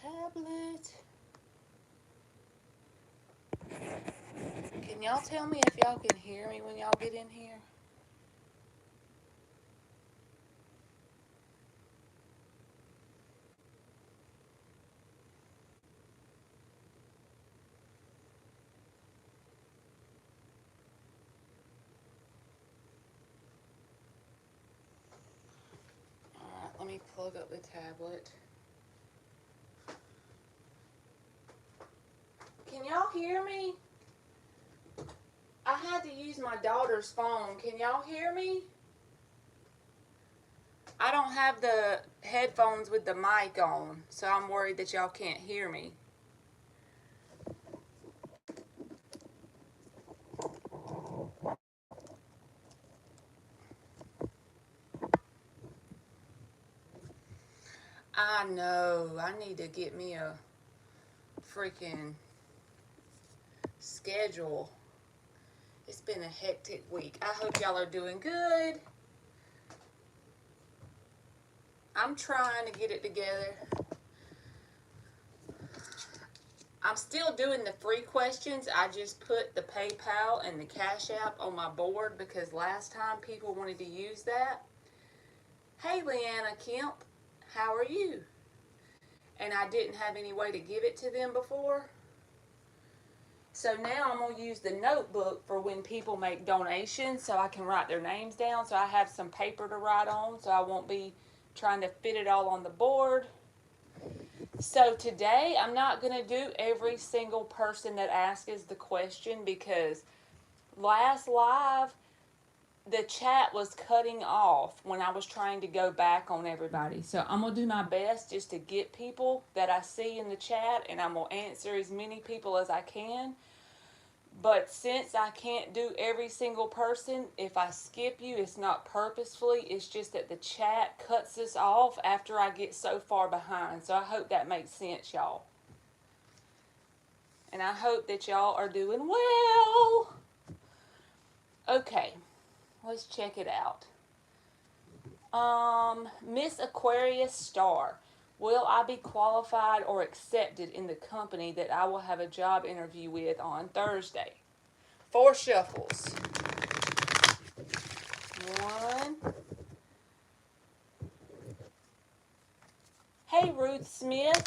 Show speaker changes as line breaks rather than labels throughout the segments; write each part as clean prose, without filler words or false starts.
tablet. Can y'all tell me if y'all can hear me when y'all get in here? Alright, let me plug up the tablet. Can y'all hear me? I had to use my daughter's phone. Can y'all hear me? I don't have the headphones with the mic on, so I'm worried that y'all can't hear me. I know. I need to get me a freaking schedule. It's been a hectic week. I hope y'all are doing good. I'm trying to get it together. I'm still doing the free questions. I just put the PayPal and the Cash App on my board because last time people wanted to use that. Hey, Leanna Kemp, how are you? And I didn't have any way to give it to them before. So now I'm going to use the notebook for when people make donations so I can write their names down. So I have some paper to write on so I won't be trying to fit it all on the board. So today I'm not going to do every single person that asks the question because last live the chat was cutting off when I was trying to go back on everybody. So I'm going to do my best just to get people that I see in the chat and I'm going to answer as many people as I can. But since I can't do every single person, if I skip you, it's not purposefully. It's just that the chat cuts us off after I get so far behind. So I hope that makes sense, y'all. And I hope that y'all are doing well. Okay, let's check it out. Miss Aquarius Star. Will I be qualified or accepted in the company that I will have a job interview with on Thursday? 4 shuffles. 1. Hey, Ruth Smith.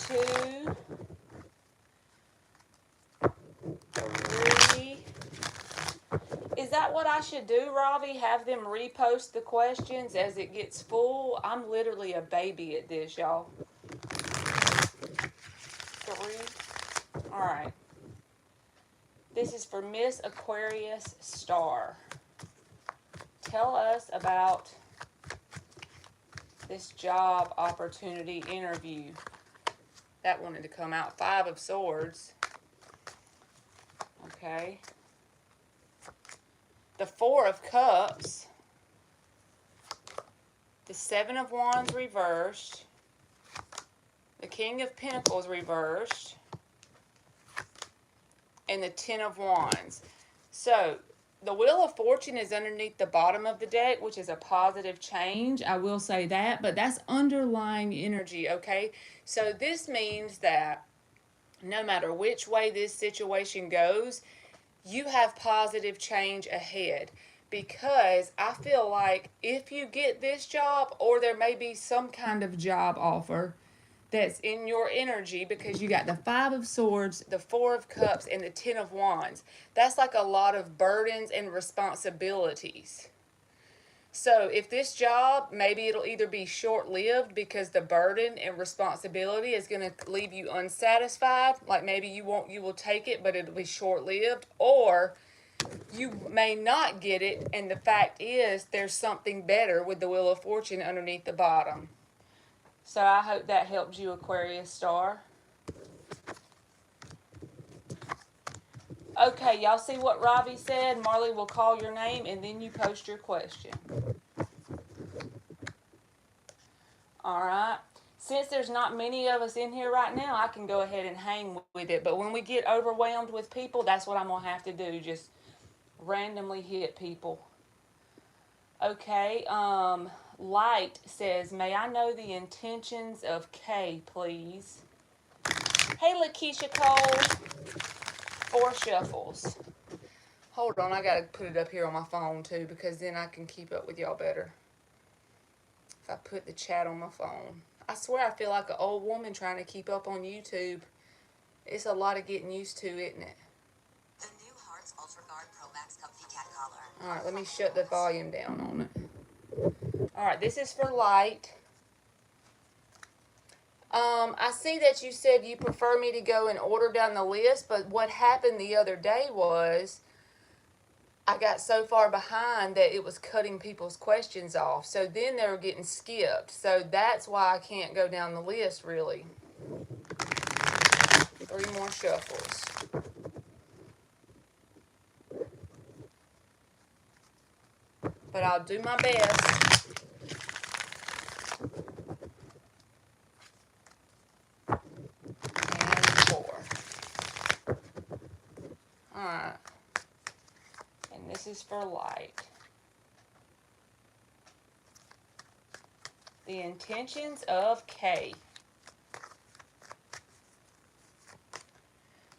2. 3. Is that what I should do, Ravi? Have them repost the questions as it gets full? I'm literally a baby at this, y'all. 3. All right. This is for Miss Aquarius Star. Tell us about this job opportunity interview. That wanted to come out. 5 of Swords. Okay. The 4 of Cups. The 7 of Wands reversed. The King of Pentacles reversed. And the 10 of Wands. So, the Wheel of Fortune is underneath the bottom of the deck, which is a positive change. I will say that, but that's underlying energy, okay? So, this means that no matter which way this situation goes, you have positive change ahead. Because I feel like if you get this job, or there may be some kind of job offer that's in your energy, because you got the 5 of Swords, the 4 of Cups, and the 10 of Wands. That's like a lot of burdens and responsibilities. So if this job, maybe it'll either be short-lived because the burden and responsibility is going to leave you unsatisfied. Like maybe you will take it, but it'll be short-lived. Or you may not get it, and the fact is there's something better with the Wheel of Fortune underneath the bottom. So I hope that helps you, Aquarius Star. Okay, y'all see what Ravi said? Marley will call your name and then you post your question. Alright. Since there's not many of us in here right now, I can go ahead and hang with it. But when we get overwhelmed with people, that's what I'm going to have to do. Just randomly hit people. Okay, Light says, may I know the intentions of Kay, please? Hey, Lakeisha Cole. 4 shuffles. Hold on, I gotta put it up here on my phone too, because then I can keep up with y'all better. If I put the chat on my phone. I swear I feel like an old woman trying to keep up on YouTube. It's a lot of getting used to, isn't it?
The new Hearts Ultra Guard Pro Max Comfy Cat Collar.
Alright, let me shut the volume down on it. Alright, this is for Light. I see that you said you prefer me to go and order down the list, but what happened the other day was I got so far behind that it was cutting people's questions off. So then they were getting skipped. So that's why I can't go down the list, really. 3 more shuffles. But I'll do my best. And 4. Alright. And this is for Light. The intentions of Kay.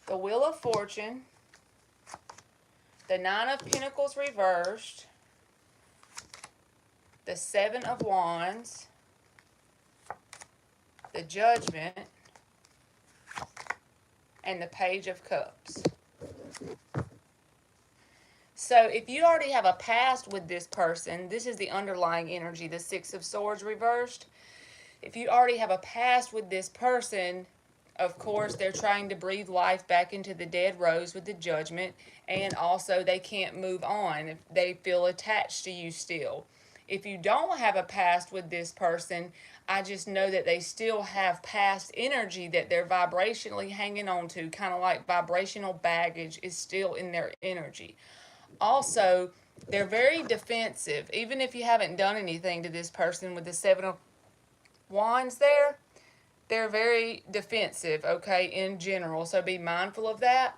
The Wheel of Fortune. The 9 of Pentacles reversed. The 7 of Wands. The Judgment. And the Page of Cups. So if you already have a past with this person, this is the underlying energy, the 6 of Swords reversed. If you already have a past with this person, of course, they're trying to breathe life back into the dead rose with the Judgment, and also they can't move on if they feel attached to you still. If you don't have a past with this person, I just know that they still have past energy that they're vibrationally hanging on to, kind of like vibrational baggage is still in their energy. Also, they're very defensive. Even if you haven't done anything to this person with the 7 of Wands there, they're very defensive, okay, in general. So be mindful of that.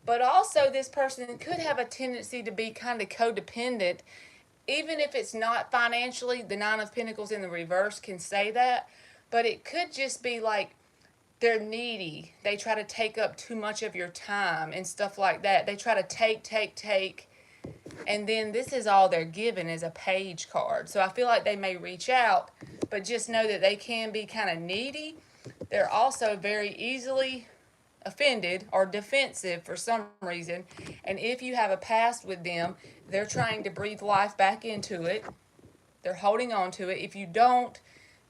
But also, this person could have a tendency to be kind of codependent. Even if it's not financially, the 9 of Pentacles in the reverse can say that. But it could just be like they're needy. They try to take up too much of your time and stuff like that. They try to take. And then this is all they're given is a page card. So I feel like they may reach out, but just know that they can be kind of needy. They're also very easily offended or defensive for some reason. And if you have a past with them, they're trying to breathe life back into it. They're holding on to it. If you don't,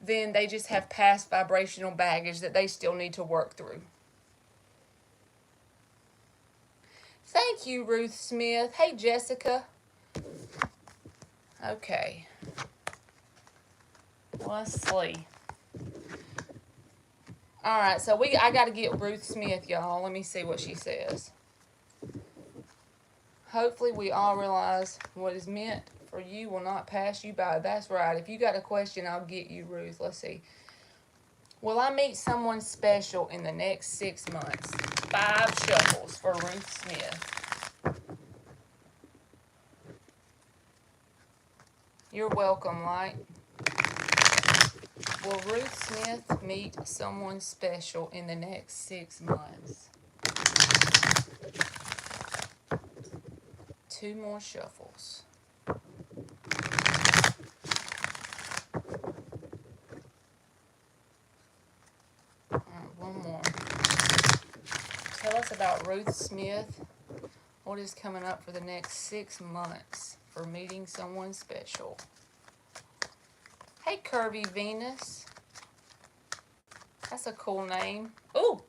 then they just have past vibrational baggage that they still need to work through. Thank you, Ruth Smith. Hey, Jessica. Okay. Let's see. All right, so I got to get Ruth Smith, y'all. Let me see what she says. Hopefully we all realize what is meant for you will not pass you by. That's right. If you got a question, I'll get you, Ruth. Let's see. Will I meet someone special in the next 6 months? 5 shuffles for Ruth Smith. You're welcome, Light. Will Ruth Smith meet someone special in the next 6 months? 2 more shuffles. One more. Tell us about Ruth Smith. What is coming up for the next 6 months for meeting someone special? Hey, Curvy Venus. That's a cool name. Ooh!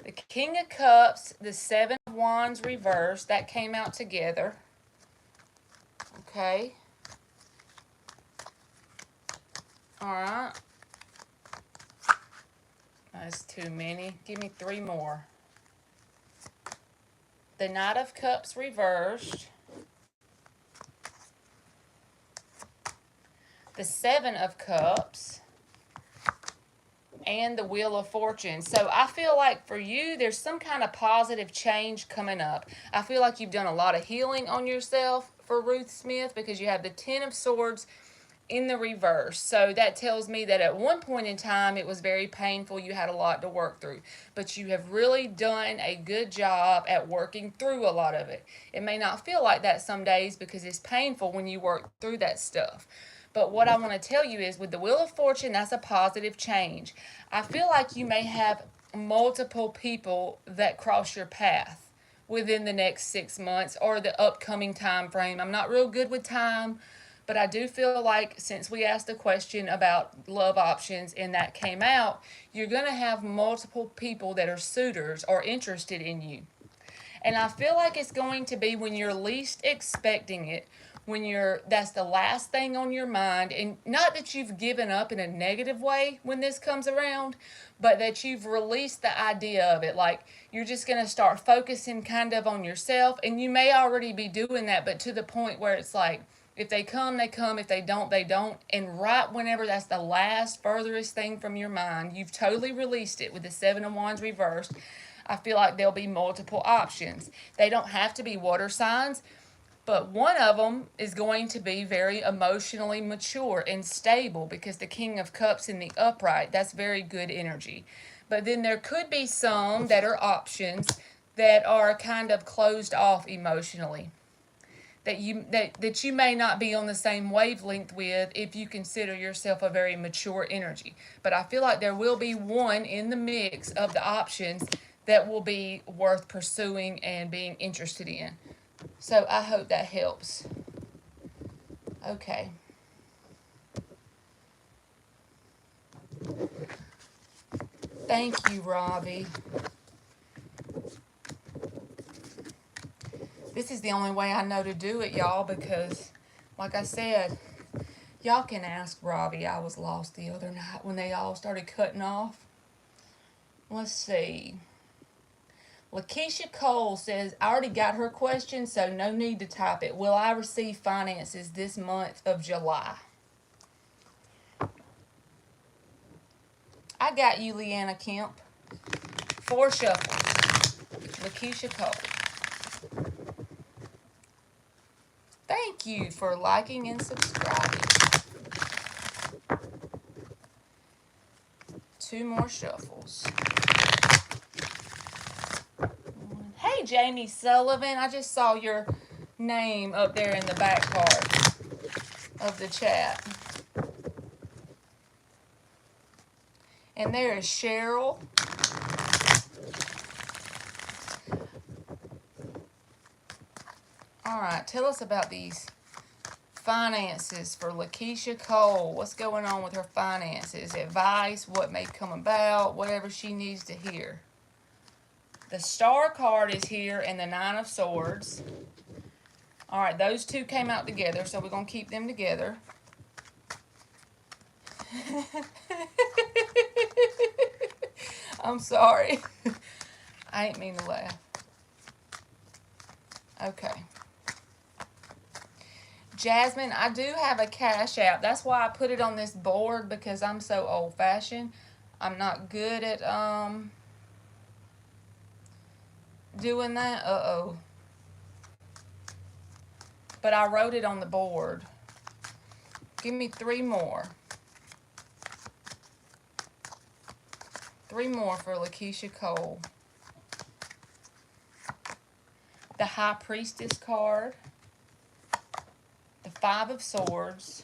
The King of Cups, the 7 of Wands reversed. That came out together. Okay. Alright. That's too many. Give me 3 more. The Knight of Cups reversed. The 7 of Cups. And the Wheel of Fortune. So I feel like for you, there's some kind of positive change coming up. I feel like you've done a lot of healing on yourself for Ruth Smith because you have the 10 of Swords in the reverse. So that tells me that at one point in time it was very painful. You had a lot to work through, but you have really done a good job at working through a lot of it. It may not feel like that some days because it's painful when you work through that stuff. But what I want to tell you is with the Wheel of Fortune, that's a positive change. I feel like you may have multiple people that cross your path within the next 6 months or the upcoming time frame. I'm not real good with time, but I do feel like since we asked the question about love options and that came out, you're going to have multiple people that are suitors or interested in you. And I feel like it's going to be when you're least expecting it, when that's the last thing on your mind, and not that you've given up in a negative way when this comes around, but that you've released the idea of it. Like you're just going to start focusing kind of on yourself, and you may already be doing that, but to the point where it's like, if they come, they come. If they don't, they don't. And right whenever that's the last, furthest thing from your mind, you've totally released it with the Seven of Wands reversed. I feel like there'll be multiple options. They don't have to be water signs, but one of them is going to be very emotionally mature and stable because the King of Cups in the upright, that's very good energy. But then there could be some that are options that are kind of closed off emotionally, that you may not be on the same wavelength with if you consider yourself a very mature energy. But I feel like there will be one in the mix of the options that will be worth pursuing and being interested in. So I hope that helps. Okay. Thank you, Robbie. This is the only way I know to do it, y'all, because, like I said, y'all can ask Robbie. I was lost the other night when they all started cutting off. Let's see. Lakeisha Cole says, I already got her question, so no need to type it. Will I receive finances this month of July? I got you, Leanna Kemp. 4 shuffles. Lakeisha Cole. Thank you for liking and subscribing. 2 more shuffles. Hey, Jamie Sullivan. I just saw your name up there in the back part of the chat. And there is Cheryl. All right, tell us about these finances for Lakeisha Cole. What's going on with her finances? Advice, what may come about, whatever she needs to hear. The Star card is here and the Nine of Swords. All right, those two came out together, so we're going to keep them together. I'm sorry. I ain't mean to laugh. Okay. Jasmine, I do have a Cash App. That's why I put it on this board, because I'm so old-fashioned. I'm not good at doing that. Uh-oh. But I wrote it on the board. Give me 3 more. 3 more for Lakeisha Cole. The High Priestess card. The 5 of Swords.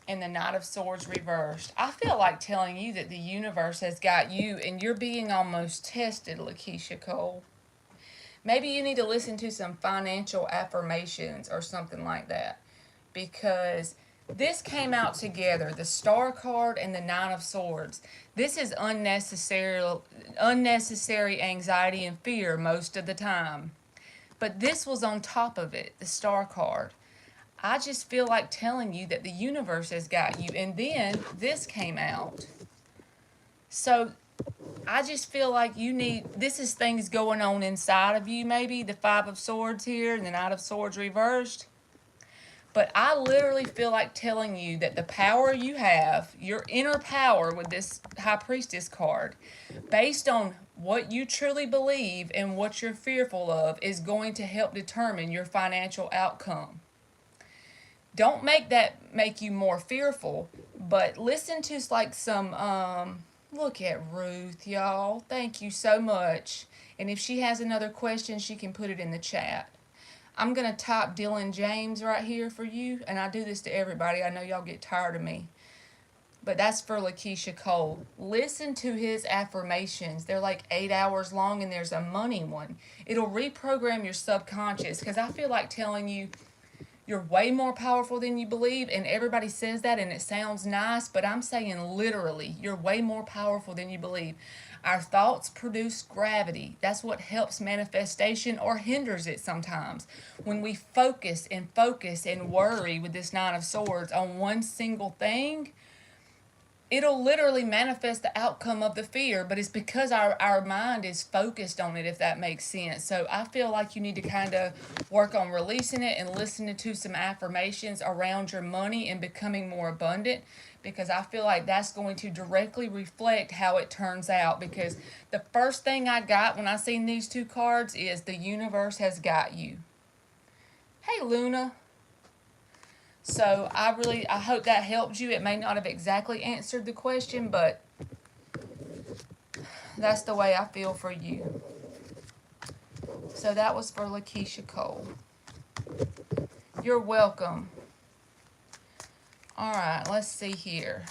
And the Knight of Swords reversed. I feel like telling you that the universe has got you and you're being almost tested, Lakeisha Cole. Maybe you need to listen to some financial affirmations or something like that, because this came out together, the Star card and the Nine of Swords. This is unnecessary anxiety and fear most of the time. But this was on top of it, the Star card. I just feel like telling you that the universe has got you. And then this came out. So I just feel like this is things going on inside of you, maybe. The 5 of Swords here and the Knight of Swords reversed. But I literally feel like telling you that the power you have, your inner power with this High Priestess card, based on what you truly believe and what you're fearful of, is going to help determine your financial outcome. Don't make that make you more fearful, but listen to like some look at Ruth, y'all. Thank you so much. And if she has another question, she can put it in the chat. I'm going to type Dylan James right here for you, and I do this to everybody. I know y'all get tired of me. But that's for Lakeisha Cole. Listen to his affirmations. They're like 8 hours long, and there's a money one. It'll reprogram your subconscious, because I feel like telling you you're way more powerful than you believe, and everybody says that and it sounds nice, but I'm saying literally, you're way more powerful than you believe. Our thoughts produce gravity. That's what helps manifestation or hinders it sometimes. When we focus and worry with this Nine of Swords on one single thing, it'll literally manifest the outcome of the fear, but it's because our mind is focused on it, if that makes sense. So I feel like you need to kind of work on releasing it and listening to some affirmations around your money and becoming more abundant, because I feel like that's going to directly reflect how it turns out. Because the first thing I got when I seen these two cards is the universe has got you. Hey, Luna. So I hope that helped you. It may not have exactly answered the question, but that's the way I feel for you. So that was for Lakeisha Cole. You're welcome. All right, let's see here.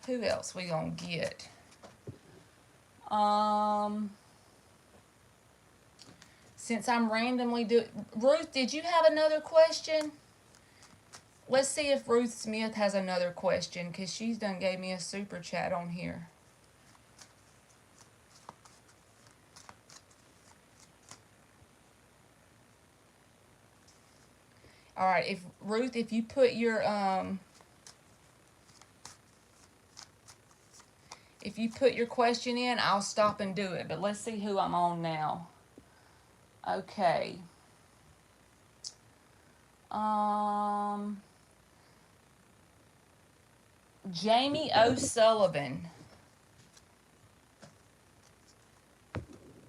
Who else we gonna get? Since I'm randomly doing... Ruth, did you have another question? Let's see if Ruth Smith has another question, because she's done gave me a super chat on here. All right, Ruth, if you put your question in, I'll stop and do it. But let's see who I'm on now. Okay. Jamie O'Sullivan.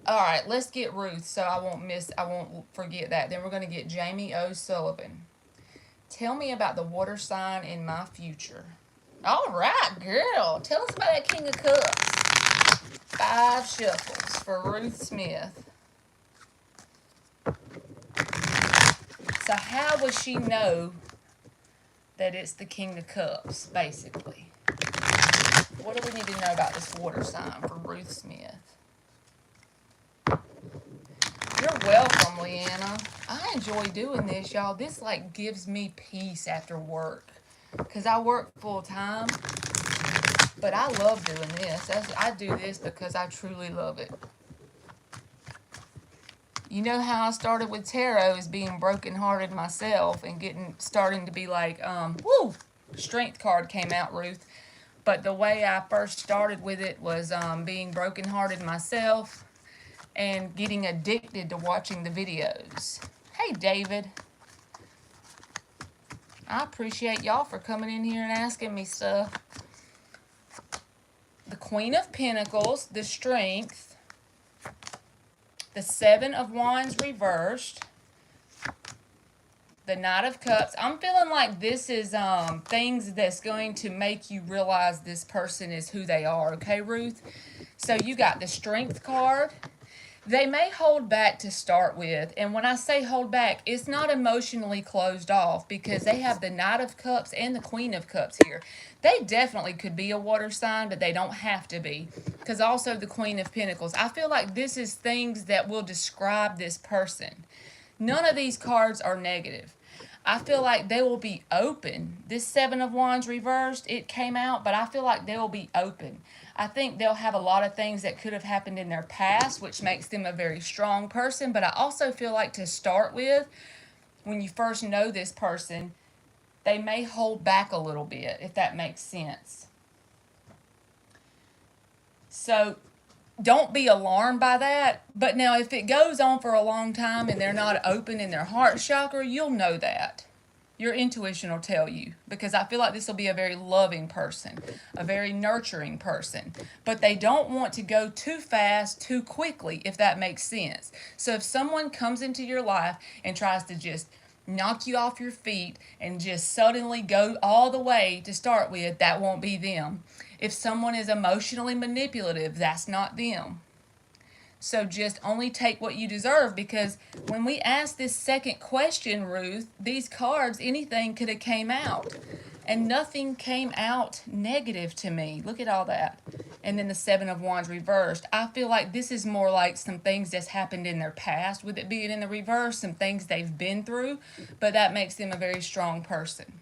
All right, let's get Ruth so I won't forget that. Then we're going to get Jamie O'Sullivan. Tell me about the water sign in my future. All right, girl. Tell us about that King of Cups. 5 shuffles for Ruth Smith. So how will she know that it's the King of Cups, basically? What do we need to know about this water sign for Ruth Smith? You're welcome, Leanna. I enjoy doing this, y'all. This, like, gives me peace after work, because I work full-time, but I love doing this. I do this because I truly love it. You know how I started with tarot, is being brokenhearted myself and starting to be like, Strength card came out, Ruth. But the way I first started with it was being brokenhearted myself and getting addicted to watching the videos. Hey, David. I appreciate y'all for coming in here and asking me stuff. The Queen of Pentacles, the Strength, the 7 of Wands reversed, the Knight of Cups. I'm feeling like this is things that's going to make you realize this person is who they are, okay, Ruth? So you got the Strength card. They may hold back to start with, and when I say hold back, it's not emotionally closed off, because they have the Knight of Cups and the Queen of Cups here. They definitely could be a water sign, but they don't have to be, because also the Queen of Pentacles. I feel like this is things that will describe this person. None of these cards are negative. I feel like they will be open. This 7 of Wands reversed, it came out, but I feel like they will be open. I think they'll have a lot of things that could have happened in their past, which makes them a very strong person. But I also feel like, to start with, when you first know this person, they may hold back a little bit, if that makes sense. So don't be alarmed by that. But now, if it goes on for a long time and they're not open in their heart chakra, you'll know that. Your intuition will tell you, because I feel like this will be a very loving person, a very nurturing person, but they don't want to go too fast, too quickly, if that makes sense. So if someone comes into your life and tries to just knock you off your feet and just suddenly go all the way to start with, that won't be them. If someone is emotionally manipulative, that's not them. So just only take what you deserve, because when we asked this second question, Ruth, these cards, anything could have came out. And nothing came out negative to me. Look at all that. And then the Seven of Wands reversed. I feel like this is more like some things that's happened in their past, with it being in the reverse, some things they've been through, but that makes them a very strong person.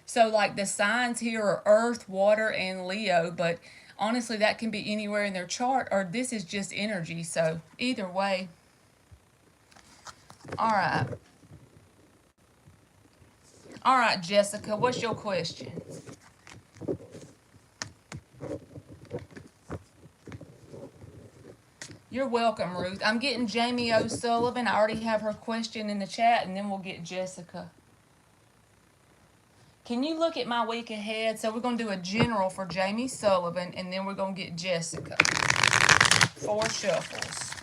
So like the signs here are Earth, Water, and Leo, but honestly that can be anywhere in their chart, or this is just energy. So either way. All right. All right, Jessica, what's your question? You're welcome, Ruth. I'm getting Jamie O'Sullivan. I already have her question in the chat, and then we'll get Jessica. Can you look at my week ahead? So we're going to do a general for Jamie Sullivan, and then we're going to get Jessica. 4 shuffles.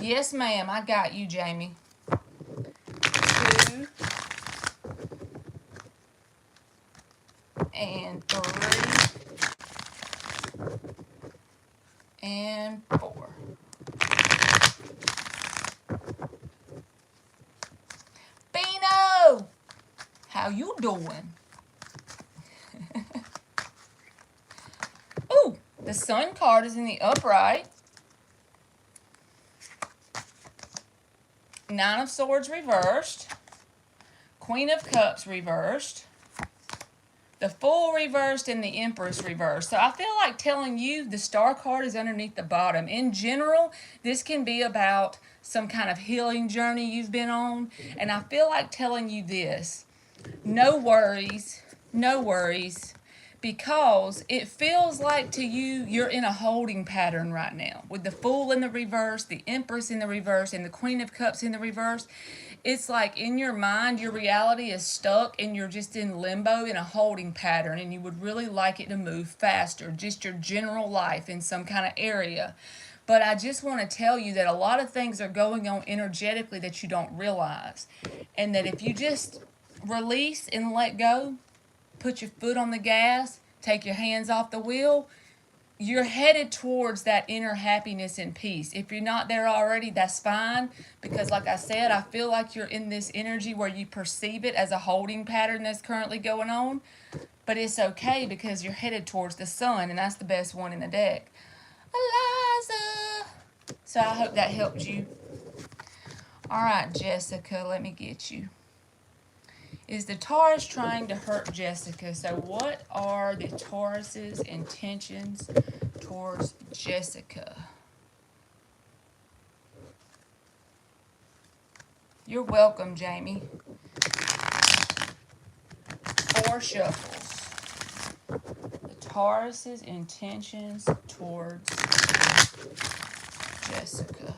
Yes, ma'am. I got you, Jamie. 2 and 3 and 4. Bino! How you doing? Ooh, the Sun card is in the upright. 9 of Swords reversed. Queen of Cups reversed. The Fool reversed and the Empress reversed. So I feel like telling you the Star card is underneath the bottom. In general, this can be about some kind of healing journey you've been on. And I feel like telling you this. No worries. No worries. Because it feels like to you, you're in a holding pattern right now. With the Fool in the reverse, the Empress in the reverse, and the Queen of Cups in the reverse. It's like in your mind, your reality is stuck and you're just in limbo in a holding pattern, and you would really like it to move faster, just your general life in some kind of area. But I just want to tell you that a lot of things are going on energetically that you don't realize. And that if you just release and let go, put your foot on the gas, take your hands off the wheel, you're headed towards that inner happiness and peace. If you're not there already, that's fine. Because like I said, I feel like you're in this energy where you perceive it as a holding pattern that's currently going on. But it's okay because you're headed towards the Sun, and that's the best one in the deck. Eliza! So I hope that helped you. All right, Jessica, let me get you. Is the Taurus trying to hurt Jessica? So what are the Taurus's intentions towards Jessica? You're welcome, Jamie. 4 shuffles. The Taurus's intentions towards Jessica.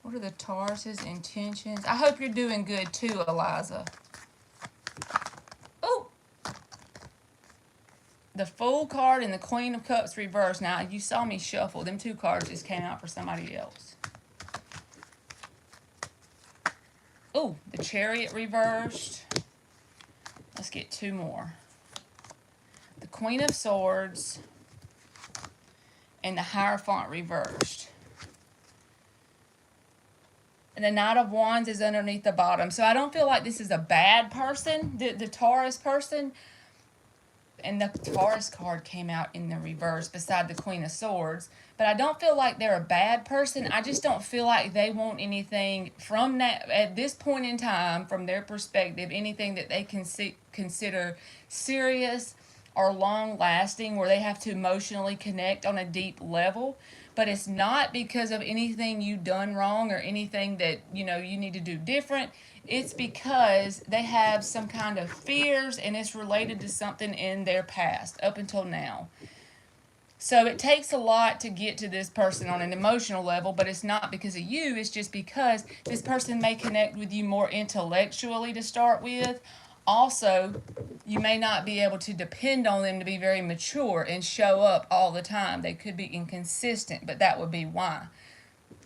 What are the Taurus's intentions? I hope you're doing good too, Eliza. Oh! The Fool card and the Queen of Cups reversed. Now, you saw me shuffle. Them 2 cards just came out for somebody else. Oh, the Chariot reversed. Let's get 2 more. The Queen of Swords and the Hierophant reversed. And the Knight of Wands is underneath the bottom. So I don't feel like this is a bad person, the Taurus person. And the Taurus card came out in the reverse beside the Queen of Swords. But I don't feel like they're a bad person. I just don't feel like they want anything from that, at this point in time, from their perspective, anything that they can consider serious or long-lasting, where they have to emotionally connect on a deep level. But it's not because of anything you've done wrong or anything that, you need to do different. it's because they have some kind of fears and it's related to something in their past up until now. So it takes a lot to get to this person on an emotional level, but it's not because of you, it's just because this person may connect with you more intellectually to start with. Also, you may not be able to depend on them to be very mature and show up all the time. They could be inconsistent, but that would be why.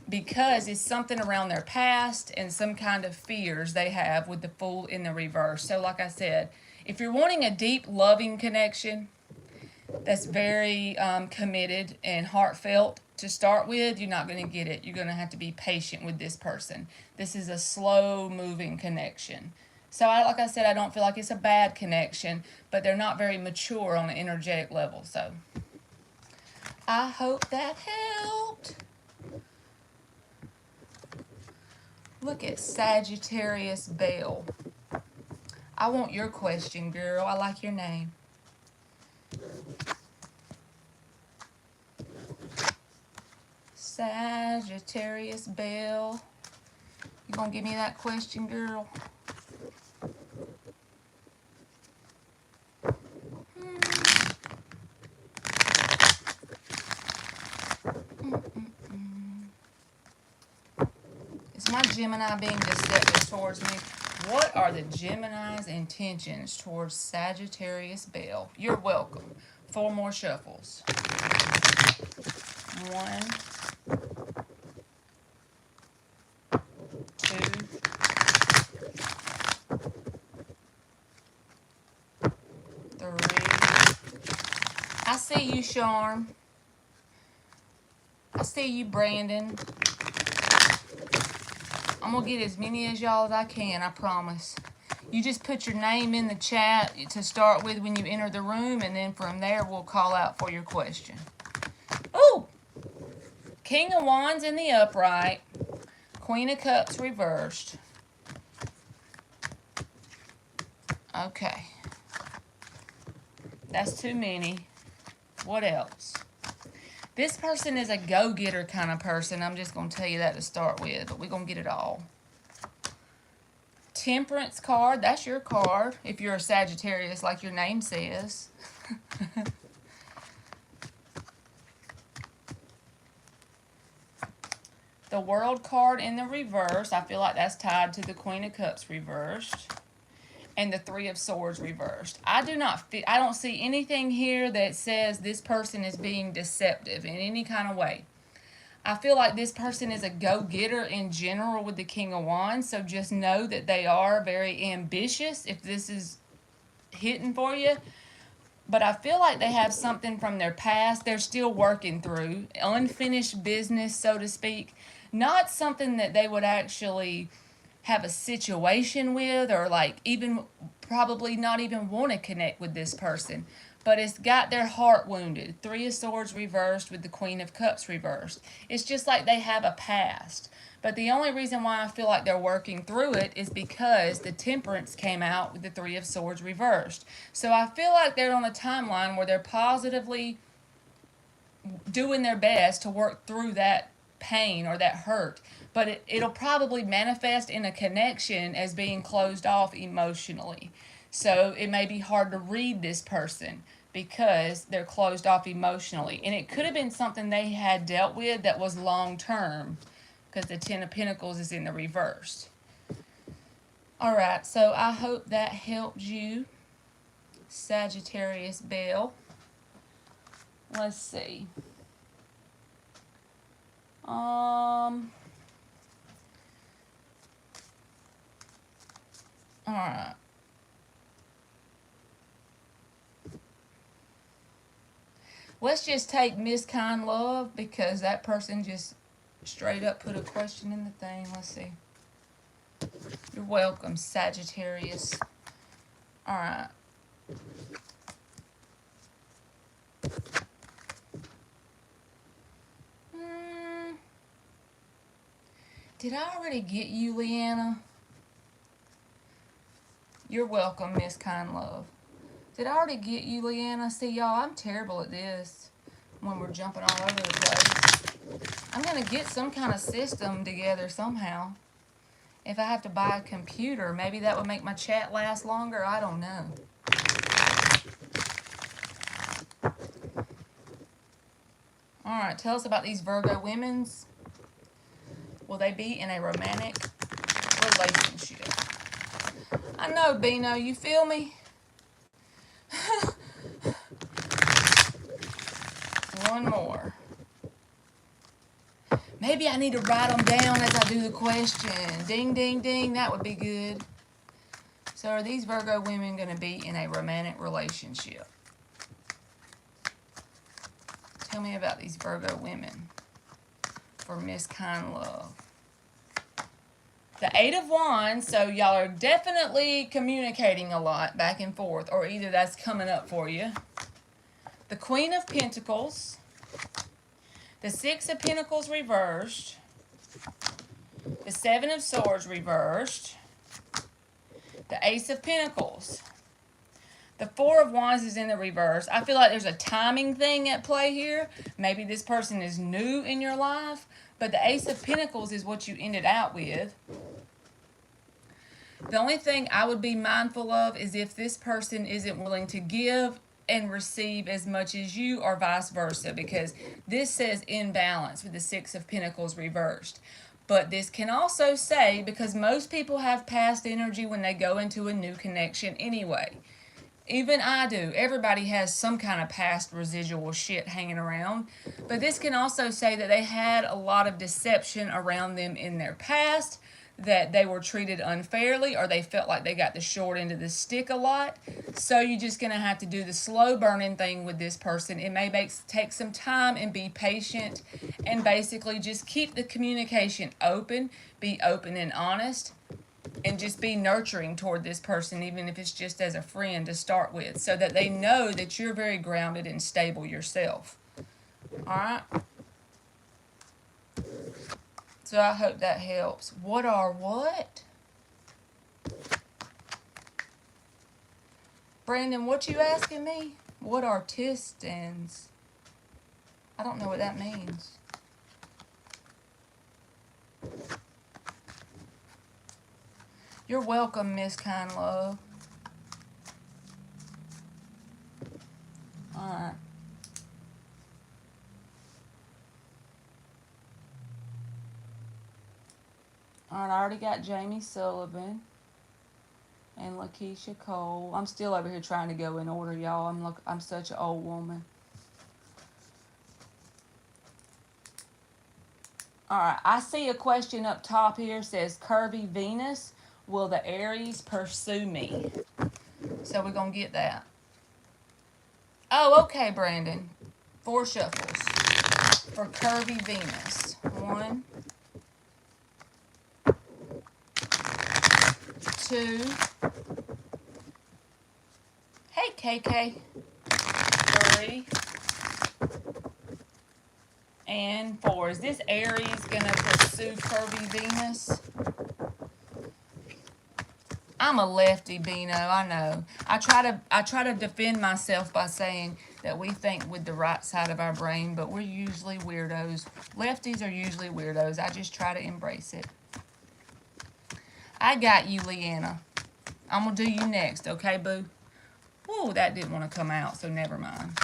Because it's something around their past and some kind of fears they have with the Fool in the reverse. So like I said, if you're wanting a deep, loving connection that's very committed and heartfelt to start with, you're not going to get it. You're going to have to be patient with this person. This is a slow-moving connection. So like I said, I don't feel like it's a bad connection, but they're not very mature on an energetic level. So I hope that helped. Look at Sagittarius Bell. I want your question, girl. I like your name. Sagittarius Bell. You gonna give me that question, girl? Is my Gemini being deceptive towards me? What are the Gemini's intentions towards Sagittarius Bell? You're welcome. 4 more shuffles. 1, 2, 3. I see you, Charm. I see you, Brandon. I'm going to get as many as y'all as I can, I promise. You just put your name in the chat to start with when you enter the room, and then from there we'll call out for your question. Ooh! King of Wands in the upright. Queen of Cups reversed. Okay. That's too many. What else? This person is a go-getter kind of person. I'm just going to tell you that to start with, but we're going to get it all. Temperance card. That's your card if you're a Sagittarius like your name says. The World card in the reverse. I feel like that's tied to the Queen of Cups reversed. And the 3 of Swords reversed. I don't see anything here that says this person is being deceptive in any kind of way. I feel like this person is a go-getter in general with the King of Wands, so just know that they are very ambitious if this is hitting for you. But I feel like they have something from their past they're still working through. Unfinished business, so to speak. Not something that they would actually have a situation with, or like even probably not even want to connect with this person, but it's got their heart wounded. 3 of Swords reversed with the Queen of Cups reversed. It's just like they have a past, but the only reason why I feel like they're working through it is because the Temperance came out with the 3 of Swords reversed. So I feel like they're on a timeline where they're positively doing their best to work through that pain or that hurt, but it'll probably manifest in a connection as being closed off emotionally. So it may be hard to read this person because they're closed off emotionally. And it could have been something they had dealt with that was long term, because the 10 of Pentacles is in the reverse. All right, so I hope that helped you, Sagittarius Bell. Let's see. Alright. Let's just take Miss Kind Love, because that person just straight up put a question in the thing. Let's see. You're welcome, Sagittarius. Alright. Did I already get you, Leanna? You're welcome, Miss Kind Love. Did I already get you, Leanna? See, y'all, I'm terrible at this when we're jumping all over the place. I'm going to get some kind of system together somehow. If I have to buy a computer, maybe that would make my chat last longer. I don't know. All right, tell us about these Virgo women's. Will they be in a romantic relationship? I know, Bino, you feel me? One more. Maybe I need to write them down as I do the question. Ding, ding, ding. That would be good. So are these Virgo women going to be in a romantic relationship? Tell me about these Virgo women for Miss Kind Love. The Eight of Wands, so y'all are definitely communicating a lot back and forth, or either that's coming up for you. The Queen of Pentacles. The Six of Pentacles reversed. The Seven of Swords reversed. The Ace of Pentacles. The Four of Wands is in the reverse. I feel like there's a timing thing at play here. Maybe this person is new in your life, but the Ace of Pentacles is what you ended out with. The only thing I would be mindful of is if this person isn't willing to give and receive as much as you, or vice versa, because this says imbalance with the Six of Pentacles reversed. But this can also say, because most people have past energy when they go into a new connection anyway. Even I do. Everybody has some kind of past residual shit hanging around. But this can also say that they had a lot of deception around them in their past, that they were treated unfairly, or they felt like they got the short end of the stick a lot. So you're just going to have to do the slow burning thing with this person. It may take some time, and be patient, and basically just keep the communication open. Be open and honest, and just be nurturing toward this person, even if it's just as a friend to start with, so that they know that you're very grounded and stable yourself. All right? So I hope that helps. What are what? Brandon, what you asking me? What are tistans? I don't know what that means. You're welcome, Miss Kind Love. Alright. Alright, I already got Jamie Sullivan and Lakeisha Cole. I'm still over here trying to go in order, y'all. I'm such an old woman. Alright, I see a question up top here. Says, Curvy Venus, will the Aries pursue me? So we're going to get that. Oh, okay, Brandon. 4 shuffles for Curvy Venus. 1, 2. Hey, KK. 3. And 4. Is this Aries going to pursue Curvy Venus? I'm a lefty, Bino, I know. I try to defend myself by saying that we think with the right side of our brain, but we're usually weirdos. Lefties are usually weirdos. I just try to embrace it. I got you, Leanna. I'm going to do you next, okay, boo? Whoa, that didn't want to come out, so never mind.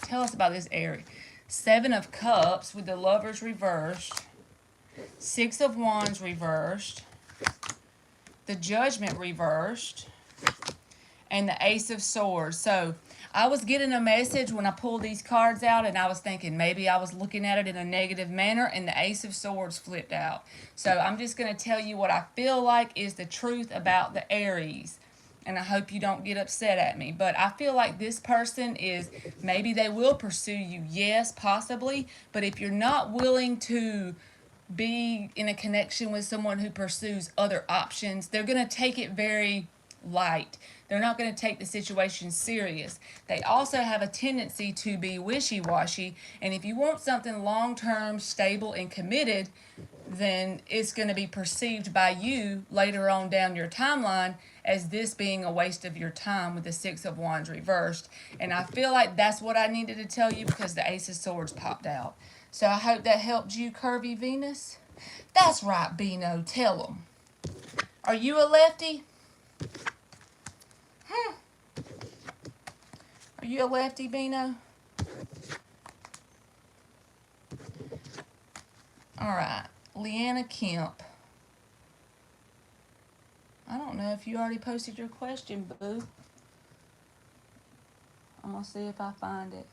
Tell us about this Aries. 7 of Cups with the Lovers reversed. 6 of Wands reversed. The Judgment reversed. And the Ace of Swords. So I was getting a message when I pulled these cards out, and I was thinking maybe I was looking at it in a negative manner, and the Ace of Swords flipped out. So I'm just going to tell you what I feel like is the truth about the Aries. And I hope you don't get upset at me. But I feel like this person is, maybe they will pursue you. Yes, possibly. But if you're not willing to be in a connection with someone who pursues other options, they're going to take it very light. They're not going to take the situation serious. They also have a tendency to be wishy-washy. And if you want something long-term, stable, and committed, then it's going to be perceived by you later on down your timeline as this being a waste of your time with the 6 of Wands reversed. And I feel like that's what I needed to tell you because the Ace of Swords popped out. So I hope that helped you, Curvy Venus. That's right, Bino. Tell them. Are you a lefty? Are you a lefty, Bino? All right, Leanna Kemp. I don't know if you already posted your question, boo. I'm gonna see if I find it.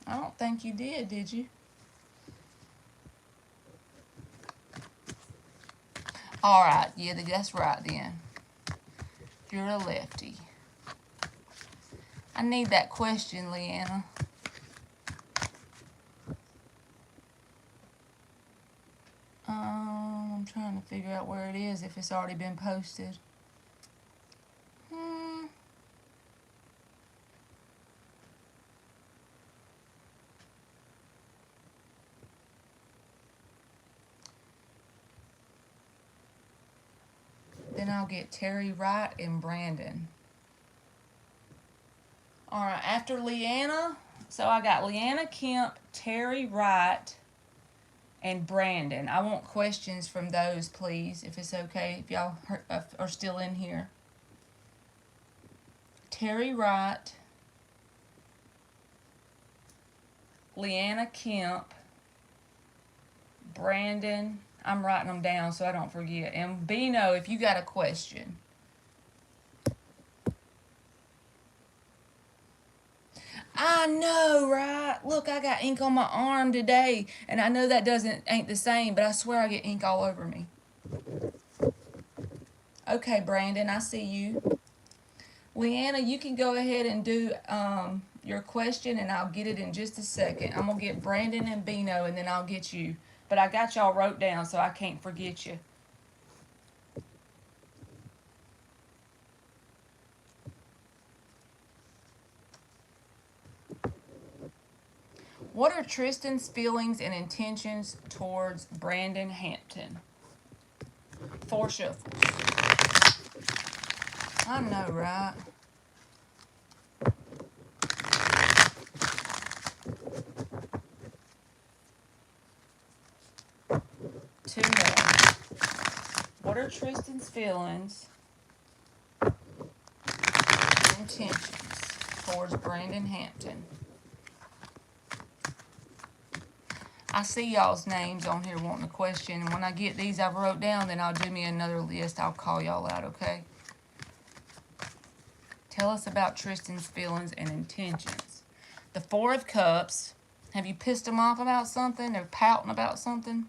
I don't think you did you? All right, yeah, that's right then. You're a lefty. I need that question, Leanna. I'm trying to figure out where it is, if it's already been posted. Then I'll get Terry Wright and Brandon. All right, after Leanna, so I got Leanna Kemp, Terry Wright, and Brandon. I want questions from those, please, if it's okay, if y'all are still in here. Terry Wright, Leanna Kemp, Brandon. I'm writing them down so I don't forget. And Bino, if you got a question. I know, right? Look, I got ink on my arm today, and I know that ain't the same, but I swear I get ink all over me. Okay, Brandon, I see you. Leanna, you can go ahead and do your question, and I'll get it in just a second. I'm going to get Brandon and Bino, and then I'll get you. But I got y'all wrote down, so I can't forget you. What are Tristan's feelings and intentions towards Brandon Hampton? 4 shuffles. I know, right? Two more. What are Tristan's feelings and intentions towards Brandon Hampton? I see y'all's names on here wanting a question, and when I get these I've wrote down, then I'll do me another list. I'll call y'all out, okay? Tell us about Tristan's feelings and intentions. The 4 of Cups. Have you pissed them off about something? They're pouting about something?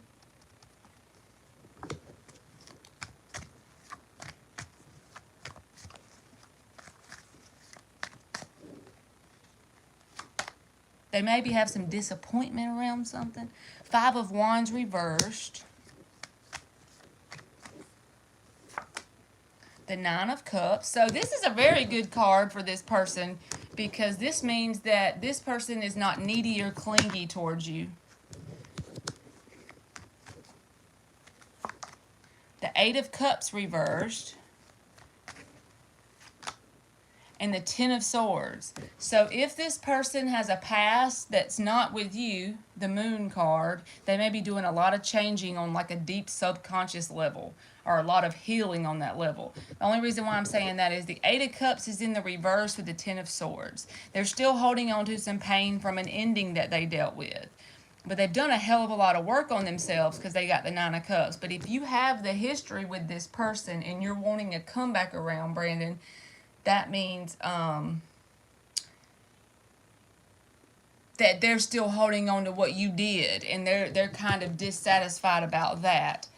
They maybe have some disappointment around something. 5 of Wands reversed. The 9 of Cups. So this is a very good card for this person, because this means that this person is not needy or clingy towards you. The 8 of Cups reversed. And the 10 of Swords. So if this person has a past that's not with you, the Moon card, they may be doing a lot of changing on like a deep subconscious level, or a lot of healing on that level. The only reason why I'm saying that is the 8 of Cups is in the reverse with the 10 of Swords. They're still holding on to some pain from an ending that they dealt with. But they've done a hell of a lot of work on themselves because they got the 9 of Cups. But if you have the history with this person and you're wanting a comeback around, Brandon, that means that they're still holding on to what you did, and they're kind of dissatisfied about that.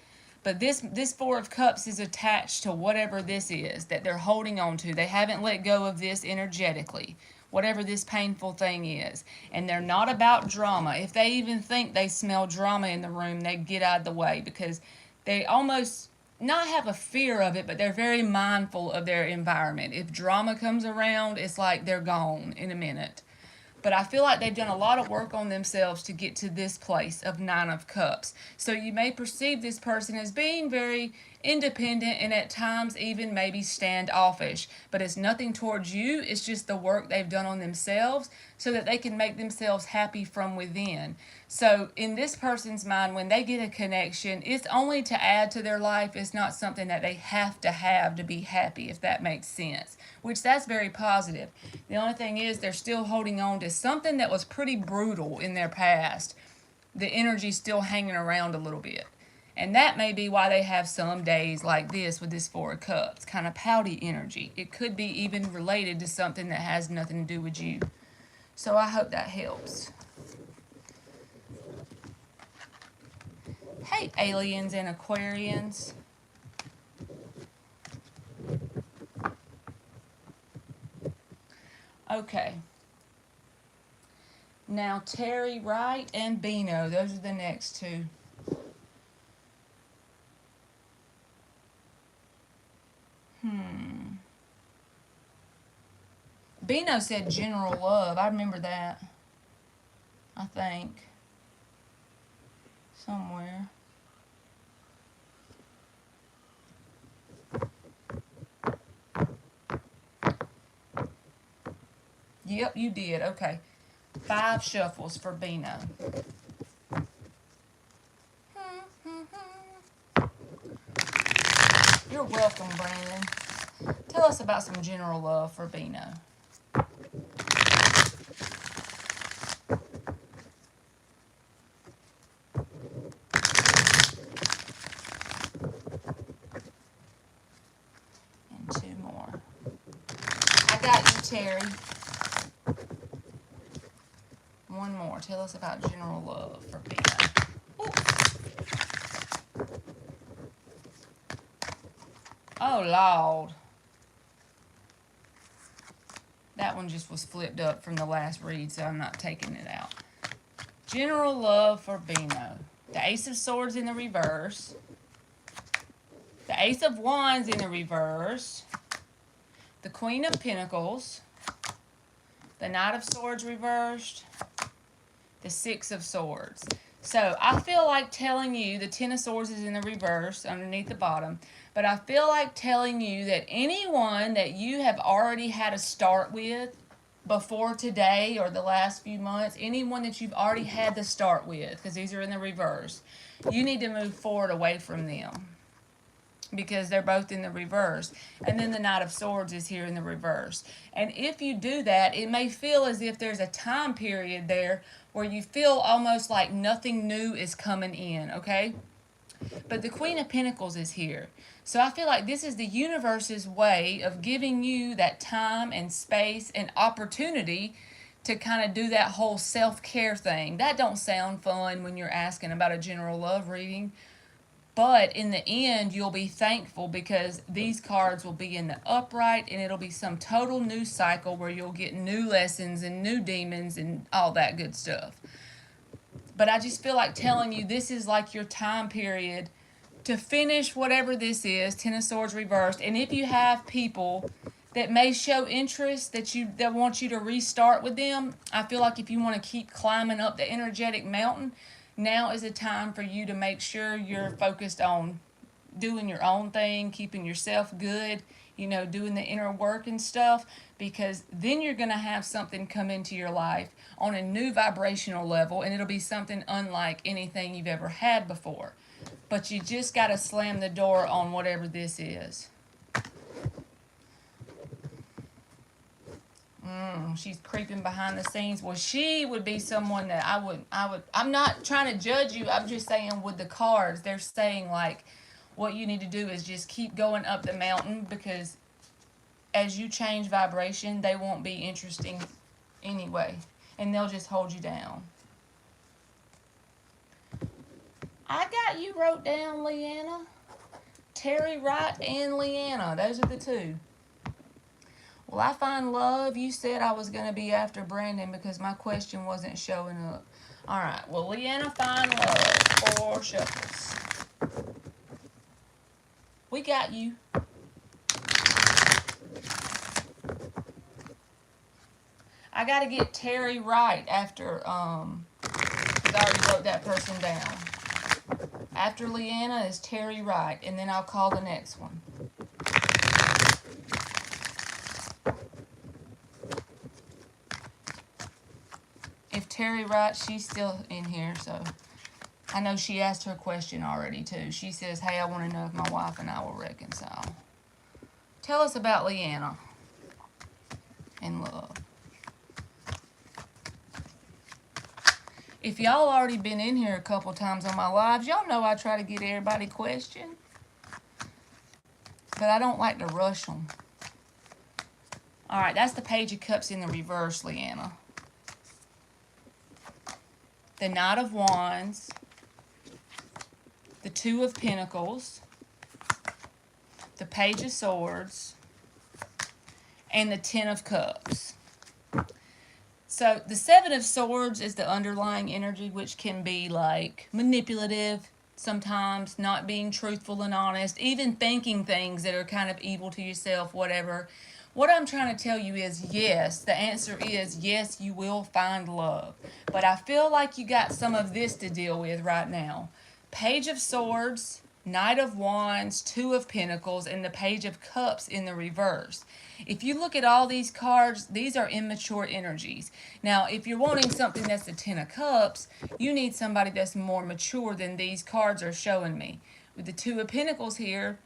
But this 4 of Cups is attached to whatever this is that they're holding on to. They haven't let go of this energetically, whatever this painful thing is. And they're not about drama. If they even think they smell drama in the room, they get out of the way, because they almost not have a fear of it, but they're very mindful of their environment. If drama comes around, it's like they're gone in a minute. But I feel like they've done a lot of work on themselves to get to this place of Nine of Cups. So you may perceive this person as being very independent and at times even maybe standoffish. But it's nothing towards you. It's just the work they've done on themselves so that they can make themselves happy from within. So in this person's mind, when they get a connection, it's only to add to their life. It's not something that they have to be happy, if that makes sense, which that's very positive. The only thing is they're still holding on to something that was pretty brutal in their past. The energy's still hanging around a little bit. And that may be why they have some days like this with this Four of Cups, kind of pouty energy. It could be even related to something that has nothing to do with you. So I hope that helps. Hey, aliens and Aquarians. Okay. Now, Terry Wright and Bino. Those are the next two. Bino said general love. I remember that. I think. Somewhere. Yep, you did. Okay. 5 shuffles for Bino. You're welcome, Brandon. Tell us about some general love for Bino. And 2 more. I got you, Terry. 1 more. Tell us about general love for Bino. Oh, Lord. That one just was flipped up from the last read, so I'm not taking it out. General love for Bino. The Ace of Swords in the reverse. The Ace of Wands in the reverse. The Queen of Pentacles. The Knight of Swords reversed. The 6 of Swords. So I feel like telling you the 10 of Swords is in the reverse underneath the bottom. But I feel like telling you that anyone that you have already had a start with before today or the last few months, anyone that you've already had to start with, because these are in the reverse, you need to move forward away from them because they're both in the reverse. And then the Knight of Swords is here in the reverse. And if you do that, it may feel as if there's a time period there where you feel almost like nothing new is coming in, okay? But the Queen of Pentacles is here. So I feel like this is the universe's way of giving you that time and space and opportunity to kind of do that whole self-care thing. That don't sound fun when you're asking about a general love reading. But in the end, you'll be thankful because these cards will be in the upright and it'll be some total new cycle where you'll get new lessons and new demons and all that good stuff. But I just feel like telling you this is like your time period to finish whatever this is, 10 of Swords reversed. And if you have people that may show interest that want you to restart with them, I feel like if you want to keep climbing up the energetic mountain, now is a time for you to make sure you're focused on doing your own thing, keeping yourself good, doing the inner work and stuff, because then you're going to have something come into your life on a new vibrational level, and it'll be something unlike anything you've ever had before. But you just got to slam the door on whatever this is. She's creeping behind the scenes. Well, she would be someone that I'm not trying to judge you. I'm just saying with the cards, they're saying like what you need to do is just keep going up the mountain, because as you change vibration, they won't be interesting anyway. And they'll just hold you down. I got you wrote down, Leanna. Terry Wright and Leanna. Those are the two. Well, I find love. You said I was going to be after Brandon because my question wasn't showing up. All right. Well, Leanna, find love. 4 shuffles. We got you. I got to get Terry Wright after, because I already wrote that person down. After Leanna is Terry Wright, and then I'll call the next one. If Terry Wright, she's still in here, so I know she asked her question already too. She says, hey, I want to know if my wife and I will reconcile. Tell us about Leanna and love. If y'all already been in here a couple times on my lives, y'all know I try to get everybody question. But I don't like to rush them. Alright, that's the Page of Cups in the reverse, Leanna. The Knight of Wands. The Two of Pentacles. The Page of Swords. And the Ten of Cups. So the Seven of Swords is the underlying energy, which can be like manipulative, sometimes not being truthful and honest, even thinking things that are kind of evil to yourself, whatever. What I'm trying to tell you is yes, the answer is yes, you will find love. But I feel like you got some of this to deal with right now. Page of Swords, Knight of Wands, Two of Pentacles, and the Page of Cups in the reverse. If you look at all these cards, these are immature energies. Now, if you're wanting something that's the Ten of Cups, you need somebody that's more mature than these cards are showing me. With the Two of Pentacles here,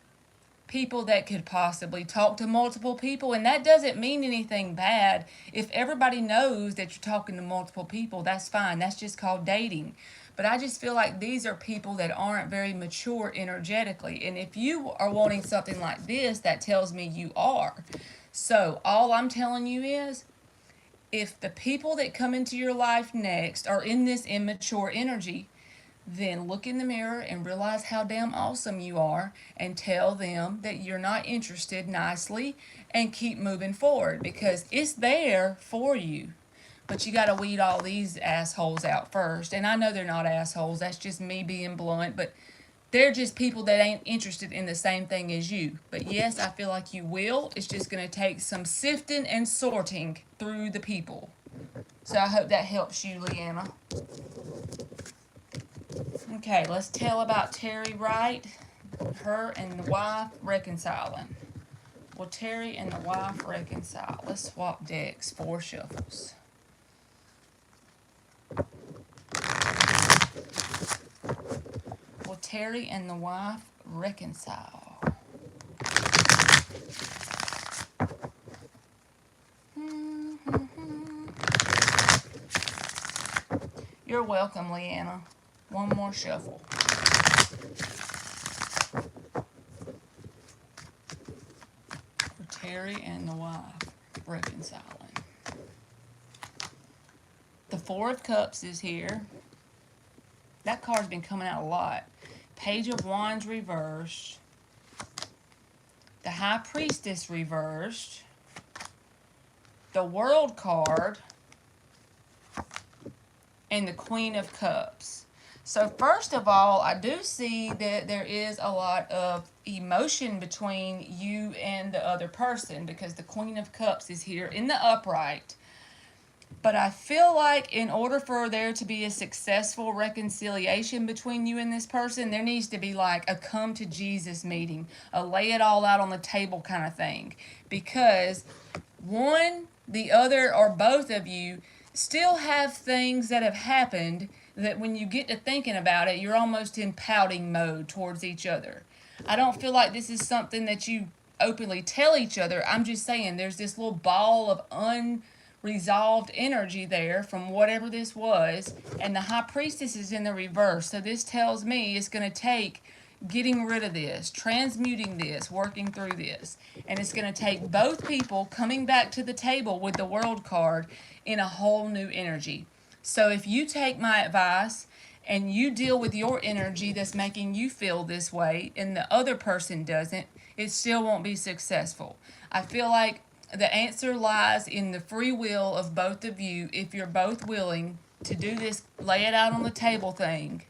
people that could possibly talk to multiple people, and that doesn't mean anything bad. If everybody knows that you're talking to multiple people, that's fine. That's just called dating. But I just feel like these are people that aren't very mature energetically. And if you are wanting something like this, that tells me you are. So all I'm telling you is, if the people that come into your life next are in this immature energy, then look in the mirror and realize how damn awesome you are and tell them that you're not interested nicely and keep moving forward, because it's there for you. But you got to weed all these assholes out first. And I know they're not assholes. That's just me being blunt. But they're just people that ain't interested in the same thing as you. But yes, I feel like you will. It's just going to take some sifting and sorting through the people. So I hope that helps you, Leanna. Okay, let's tell about Terry Wright, her and the wife reconciling. Will Terry and the wife reconcile? Let's swap decks, 4 shuffles. Will Terry and the wife reconcile? You're welcome, Leanna. One more shuffle. For Terry and the wife reconciling. The Four of Cups is here. That card's been coming out a lot. Page of Wands reversed. The High Priestess reversed. The World card. And the Queen of Cups. So first of all, I do see that there is a lot of emotion between you and the other person, because the Queen of Cups is here in the upright. But I feel like in order for there to be a successful reconciliation between you and this person, there needs to be like a come to Jesus meeting, a lay it all out on the table kind of thing. Because one, the other, or both of you still have things that have happened that when you get to thinking about it, you're almost in pouting mode towards each other. I don't feel like this is something that you openly tell each other. I'm just saying there's this little ball of unresolved energy there from whatever this was, and the High Priestess is in the reverse. So this tells me it's going to take getting rid of this, transmuting this, working through this. And it's going to take both people coming back to the table with the World card in a whole new energy. So if you take my advice and you deal with your energy that's making you feel this way and the other person doesn't, it still won't be successful. I feel like the answer lies in the free will of both of you if you're both willing to do this, lay it out on the table thing,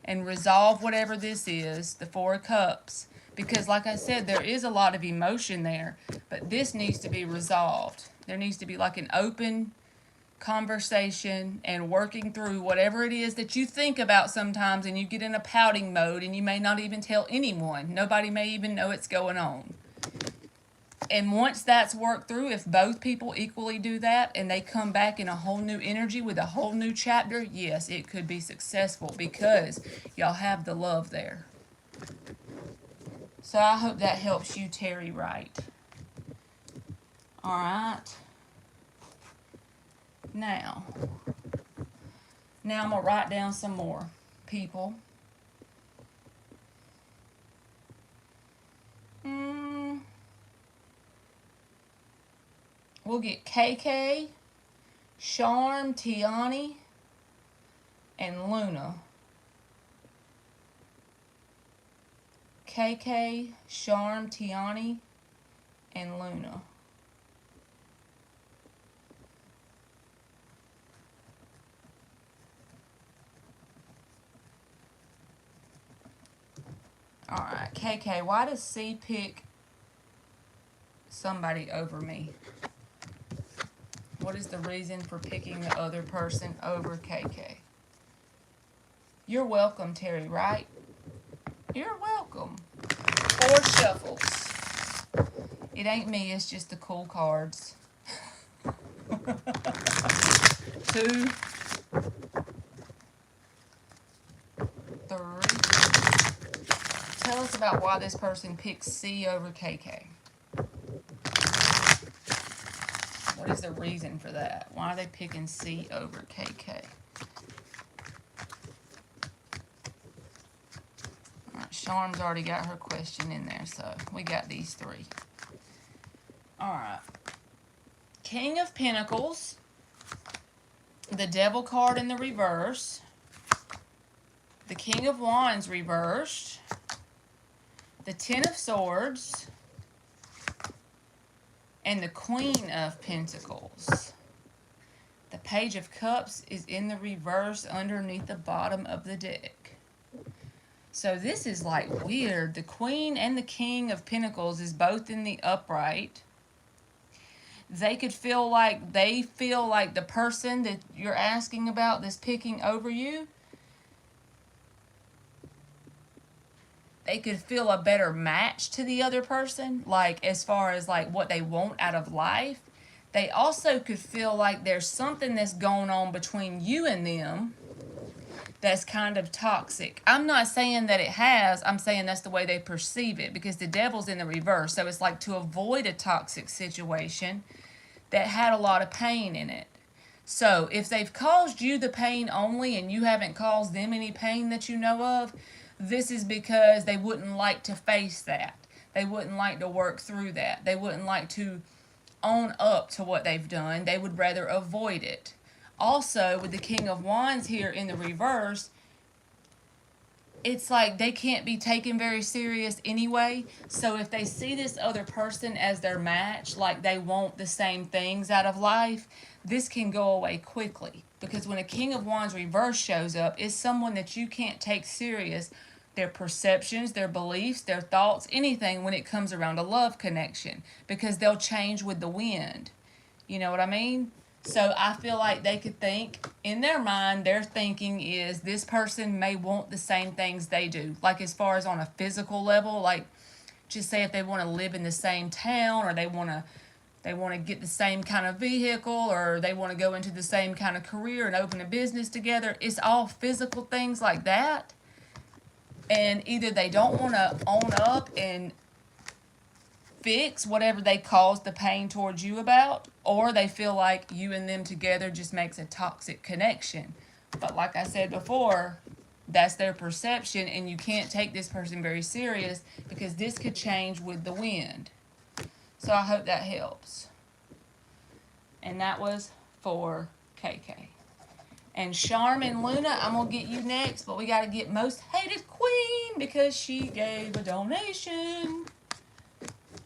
and resolve whatever this is, the Four of Cups. Because like I said, there is a lot of emotion there, but this needs to be resolved. There needs to be like an open conversation and working through whatever it is that you think about sometimes, and you get in a pouting mode and you may not even tell anyone. Nobody may even know it's going on. And once that's worked through, if both people equally do that and they come back in a whole new energy with a whole new chapter, yes, it could be successful because y'all have the love there. So I hope that helps you, Terry Wright. All right. Now I'm going to write down some more people. We'll get KK, Charm, Tiani, and Luna. KK, Charm, Tiani, and Luna. Alright, KK, why does C pick somebody over me? What is the reason for picking the other person over KK? You're welcome, Terry, right? You're welcome. 4 shuffles. It ain't me, it's just the cool cards. 2, 3. Tell us about why this person picks C over KK. What is the reason for that? Why are they picking C over KK? Alright, Charm's already got her question in there, so we got these 3. Alright. King of Pentacles. The Devil card in the reverse. The King of Wands reversed. The Ten of Swords. And the Queen of Pentacles. The Page of Cups is in the reverse underneath the bottom of the deck. So this is like weird. The Queen and the King of Pentacles is both in the upright. They could feel like the person that you're asking about that's picking over you, they could feel a better match to the other person, like as far as like what they want out of life. They also could feel like there's something that's going on between you and them that's kind of toxic. I'm not saying that it has, I'm saying that's the way they perceive it, because the Devil's in the reverse. So it's like to avoid a toxic situation that had a lot of pain in it. So if they've caused you the pain only and you haven't caused them any pain that you know of, this is because they wouldn't like to face that. They wouldn't like to work through that. They wouldn't like to own up to what they've done. They would rather avoid it. Also, with the King of Wands here in the reverse, it's like they can't be taken very serious anyway. So if they see this other person as their match, like they want the same things out of life, this can go away quickly. Because when a King of Wands reverse shows up, it's someone that you can't take serious. Their perceptions, their beliefs, their thoughts, anything when it comes around a love connection. Because they'll change with the wind. You know what I mean? So I feel like they could think, in their mind, their thinking is this person may want the same things they do. Like as far as on a physical level, like just say if they want to live in the same town, or they want to get the same kind of vehicle, or they want to go into the same kind of career and open a business together. It's all physical things like that. And either they don't want to own up and fix whatever they caused the pain towards you about, or they feel like you and them together just makes a toxic connection. But like I said before, that's their perception, and you can't take this person very serious because this could change with the wind. So I hope that helps. And that was for KK. And Charm and Luna, I'm going to get you next, but we got to get Most Hated Queen because she gave a donation.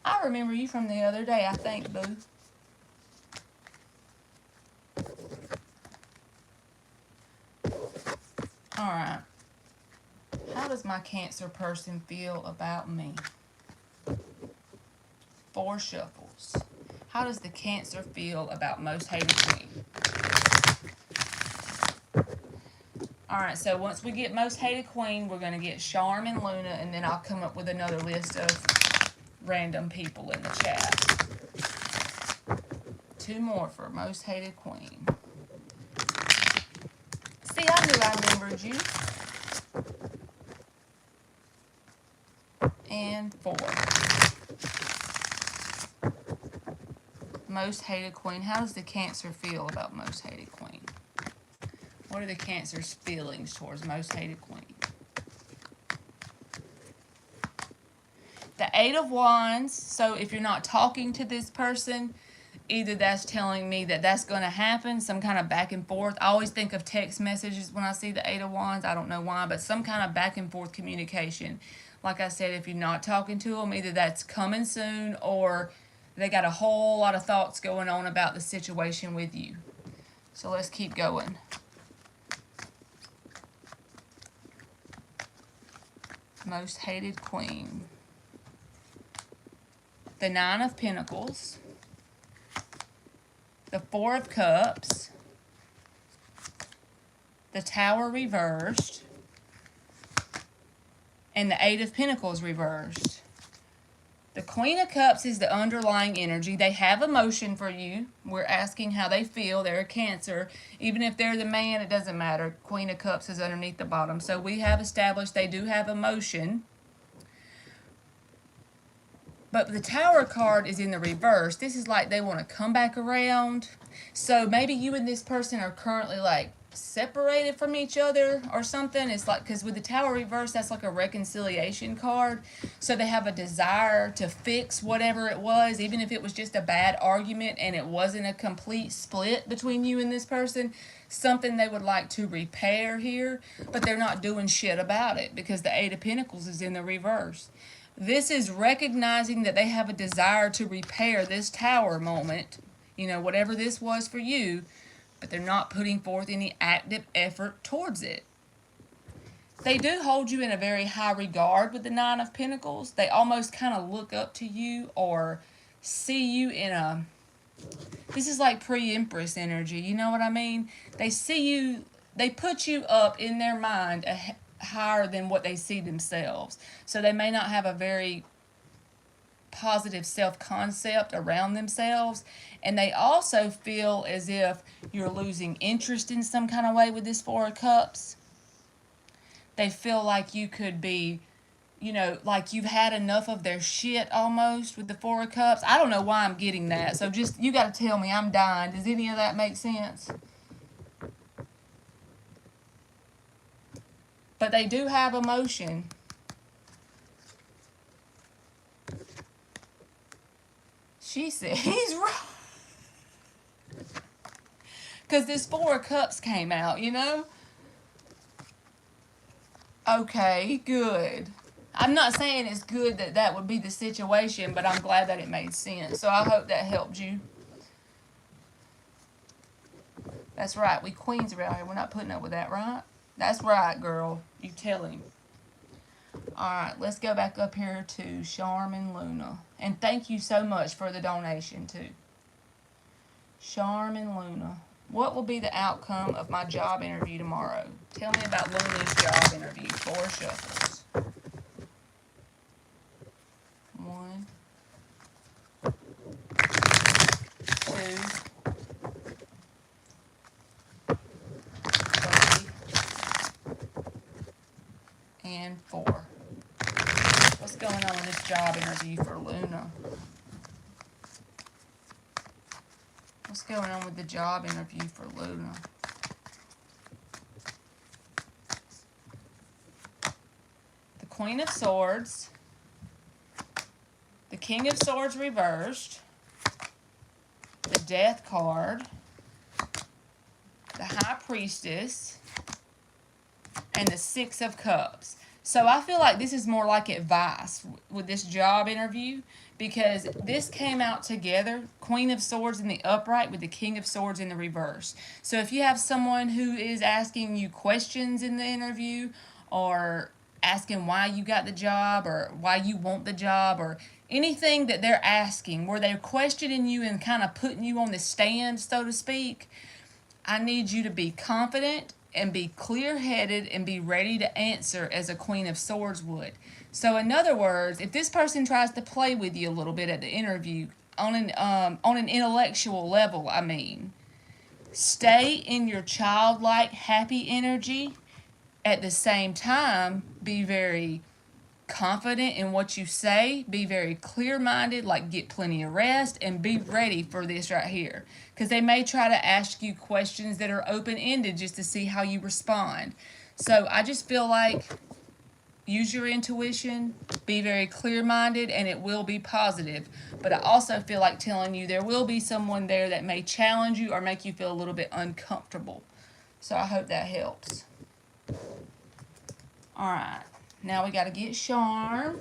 I remember you from the other day, I think, boo. Alright. How does my Cancer person feel about me? 4 shuffles. How does the Cancer feel about Most Hated Queen? Alright, so once we get Most Hated Queen, we're going to get Charm and Luna, and then I'll come up with another list of random people in the chat. 2 more for Most Hated Queen. See, I knew I remembered you. And 4. Most Hated Queen. How does the Cancer feel about Most Hated Queen? What are the Cancer's feelings towards Most Hated Queen? The 8 of Wands. So if you're not talking to this person, either that's telling me that that's going to happen, some kind of back and forth. I always think of text messages when I see the 8 of Wands. I don't know why, but some kind of back and forth communication. Like I said, if you're not talking to them, either that's coming soon or they got a whole lot of thoughts going on about the situation with you. So let's keep going. Most Hated Queen. The 9 of Pentacles. The 4 of Cups. The Tower reversed. And the 8 of Pentacles reversed. The Queen of Cups is the underlying energy. They have emotion for you. We're asking how they feel. They're a Cancer. Even if they're the man, it doesn't matter. Queen of Cups is underneath the bottom. So we have established they do have emotion. But the Tower card is in the reverse. This is like they want to come back around. So maybe you and this person are currently like separated from each other or something. It's like, because with the Tower reverse, that's like a reconciliation card. So they have a desire to fix whatever it was, even if it was just a bad argument and it wasn't a complete split between you and this person. Something they would like to repair here, but they're not doing shit about it because the 8 of Pentacles is in the reverse. This is recognizing that they have a desire to repair this Tower moment, you know, whatever this was for you, but they're not putting forth any active effort towards it. They do hold you in a very high regard with the 9 of Pentacles. They almost kind of look up to you or see you in a... This is like pre-Empress energy, you know what I mean? They see you, they put you up in their mind higher than what they see themselves. So they may not have a very positive self-concept around themselves. And they also feel as if you're losing interest in some kind of way with this 4 of Cups. They feel like you could be, you know, like you've had enough of their shit almost with the 4 of Cups. I don't know why I'm getting that. So just, you got to tell me. I'm dying. Does any of that make sense? But they do have emotion. She said, he's right. Because this 4 of Cups came out, you know? Okay, good. I'm not saying it's good that that would be the situation, but I'm glad that it made sense. So I hope that helped you. That's right. We queens around here. We're not putting up with that, right? That's right, girl. You tell him. Alright, let's go back up here to Charm and Luna. And thank you so much for the donation, too. Charm and Luna. What will be the outcome of my job interview tomorrow? Tell me about Luna's job interview. 4 shuffles. 1, 2, and 4. What's going on with this job interview for Luna? What's going on with the job interview for Luna? The Queen of Swords. The King of Swords reversed. The Death card. The High Priestess. And the 6 of Cups. So I feel like this is more like advice with this job interview because this came out together, Queen of Swords in the upright with the King of Swords in the reverse. So if you have someone who is asking you questions in the interview or asking why you got the job or why you want the job or anything that they're asking where they're questioning you and kind of putting you on the stand, so to speak, I need you to be confident and be clear-headed and be ready to answer as a Queen of Swords would. So in other words, if this person tries to play with you a little bit at the interview on an intellectual level, I mean, stay in your childlike happy energy. At the same time, be very confident in what you say, be very clear-minded, like get plenty of rest, and be ready for this right here. Because they may try to ask you questions that are open-ended just to see how you respond. So I just feel like use your intuition, be very clear-minded, and it will be positive. But I also feel like telling you there will be someone there that may challenge you or make you feel a little bit uncomfortable. So I hope that helps. Alright, now we got to get Charm.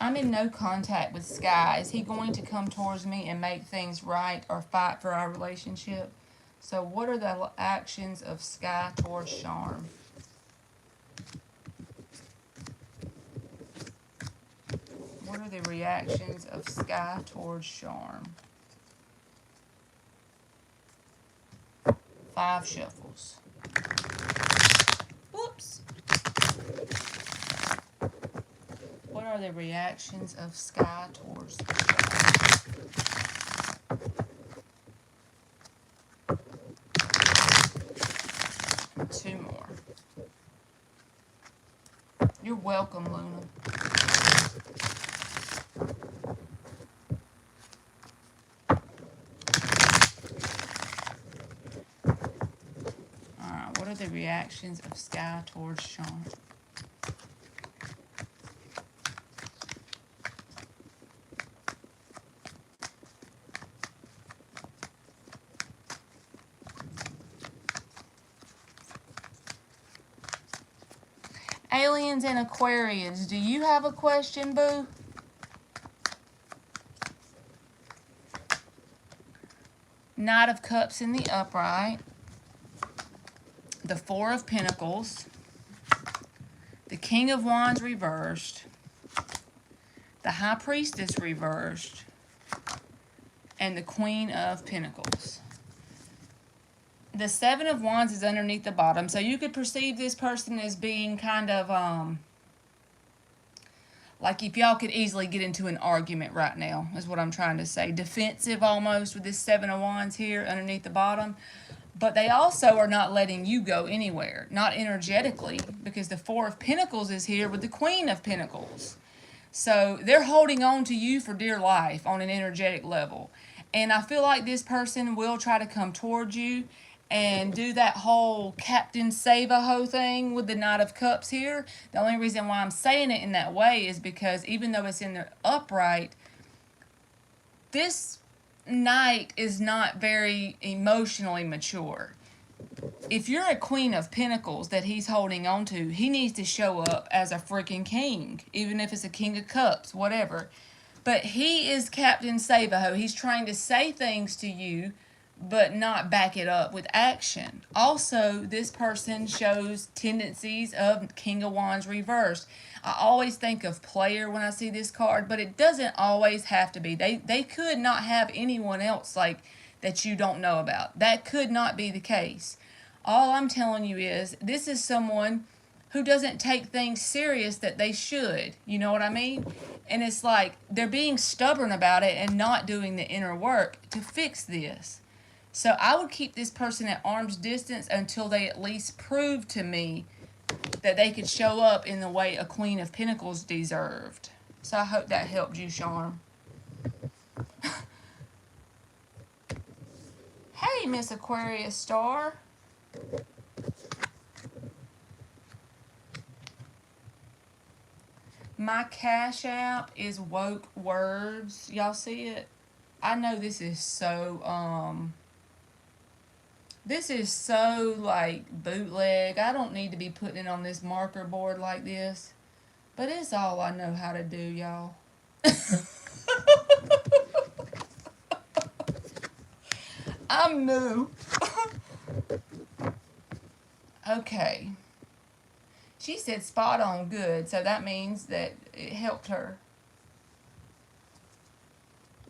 I'm in no contact with Sky. Is he going to come towards me and make things right or fight for our relationship? So what are the actions of Sky towards Charm? What are the reactions of Sky towards Charm? 5 shuffles. Whoops. What are the reactions of Sky towards Charm? 2 more. You're welcome, Luna. Alright, what are the reactions of Sky towards Charm? Aliens and Aquarians, do you have a question, boo? Knight of Cups in the upright. The 4 of Pentacles. The King of Wands reversed. The High Priestess reversed. And the Queen of Pentacles. The 7 of Wands is underneath the bottom. So you could perceive this person as being kind of, like if y'all could easily get into an argument right now, is what I'm trying to say. Defensive almost with this 7 of Wands here underneath the bottom. But they also are not letting you go anywhere. Not energetically, because the 4 of Pentacles is here with the Queen of Pentacles. So they're holding on to you for dear life on an energetic level. And I feel like this person will try to come towards you and do that whole Captain Save-A-Ho thing with the Knight of Cups here. The only reason why I'm saying it in that way is because even though it's in the upright, this Knight is not very emotionally mature. If you're a Queen of Pentacles that he's holding on to, he needs to show up as a freaking king, even if it's a King of Cups, whatever. But he is Captain Save-A-Ho. He's trying to say things to you, but not back it up with action. Also, this person shows tendencies of King of Wands reversed. I always think of player when I see this card, but it doesn't always have to be. They could not have anyone else like that you don't know about. That could not be the case. All I'm telling you is this is someone who doesn't take things serious that they should. You know what I mean? And it's like they're being stubborn about it and not doing the inner work to fix this. So I would keep this person at arm's distance until they at least prove to me that they could show up in the way a Queen of Pentacles deserved. So I hope that helped you, Charm. Hey, Miss Aquarius Star. My Cash App is Woke Words. Y'all see it? I know this is so, like, bootleg. I don't need to be putting it on this marker board like this. But it's all I know how to do, y'all. I'm new. Okay. She said spot on good, so that means that it helped her.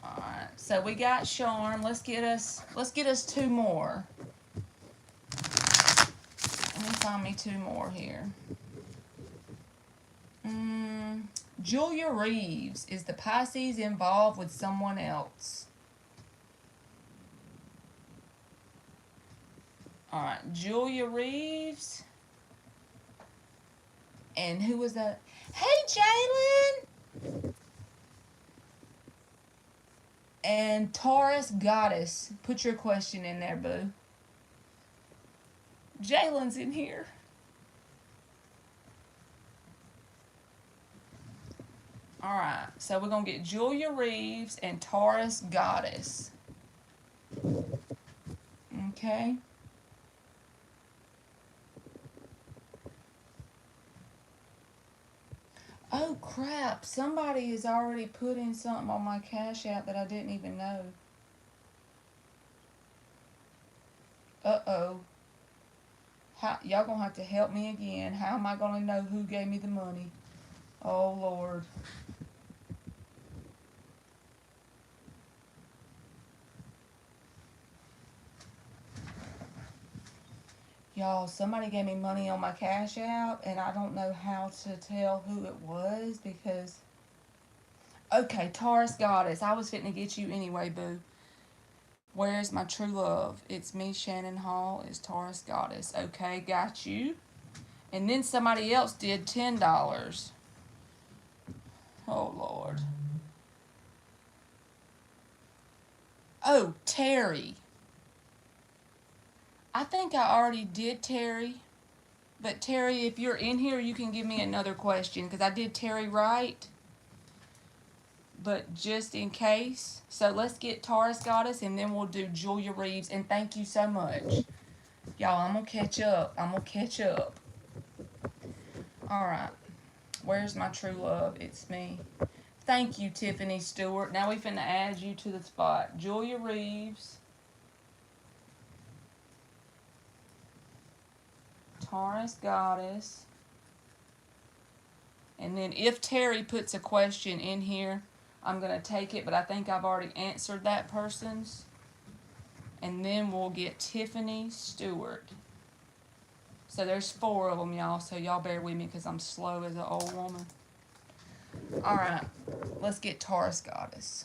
Alright, so we got charm. Let's get us 2 more. Let me find me 2 more here. Julia Reeves. Is the Pisces involved with someone else? Alright, Julia Reeves. And who was that? Hey, Jalen! And Taurus Goddess. Put your question in there, boo. Jalen's in here. Alright, so we're going to get Julia Reeves and Taurus Goddess. Okay. Oh crap, somebody has already put in something on my Cash App that I didn't even know. Uh-oh. Y'all gonna have to help me again. How am I gonna know who gave me the money? Oh Lord. Y'all, somebody gave me money on my Cash App, and I don't know how to tell who it was because... Okay, Taurus Goddess. I was fitting to get you anyway, boo. Where's my true love? It's me, Shannon Hall. It's Taurus Goddess. Okay, got you. And then somebody else did $10. Oh, Lord. Oh, Terry. I think I already did Terry. But Terry, if you're in here, you can give me another question. Because I did Terry right. But just in case. So let's get Taurus Goddess. And then we'll do Julia Reeves. And thank you so much. Y'all, I'm going to catch up. Alright. Where's my true love? It's me. Thank you, Tiffany Stewart. Now we finna add you to the spot. Julia Reeves. Taurus Goddess. And then if Terry puts a question in here, I'm going to take it, but I think I've already answered that person's. And then we'll get Tiffany Stewart. So there's 4 of them, y'all, so y'all bear with me because I'm slow as an old woman. Alright, let's get Taurus Goddess.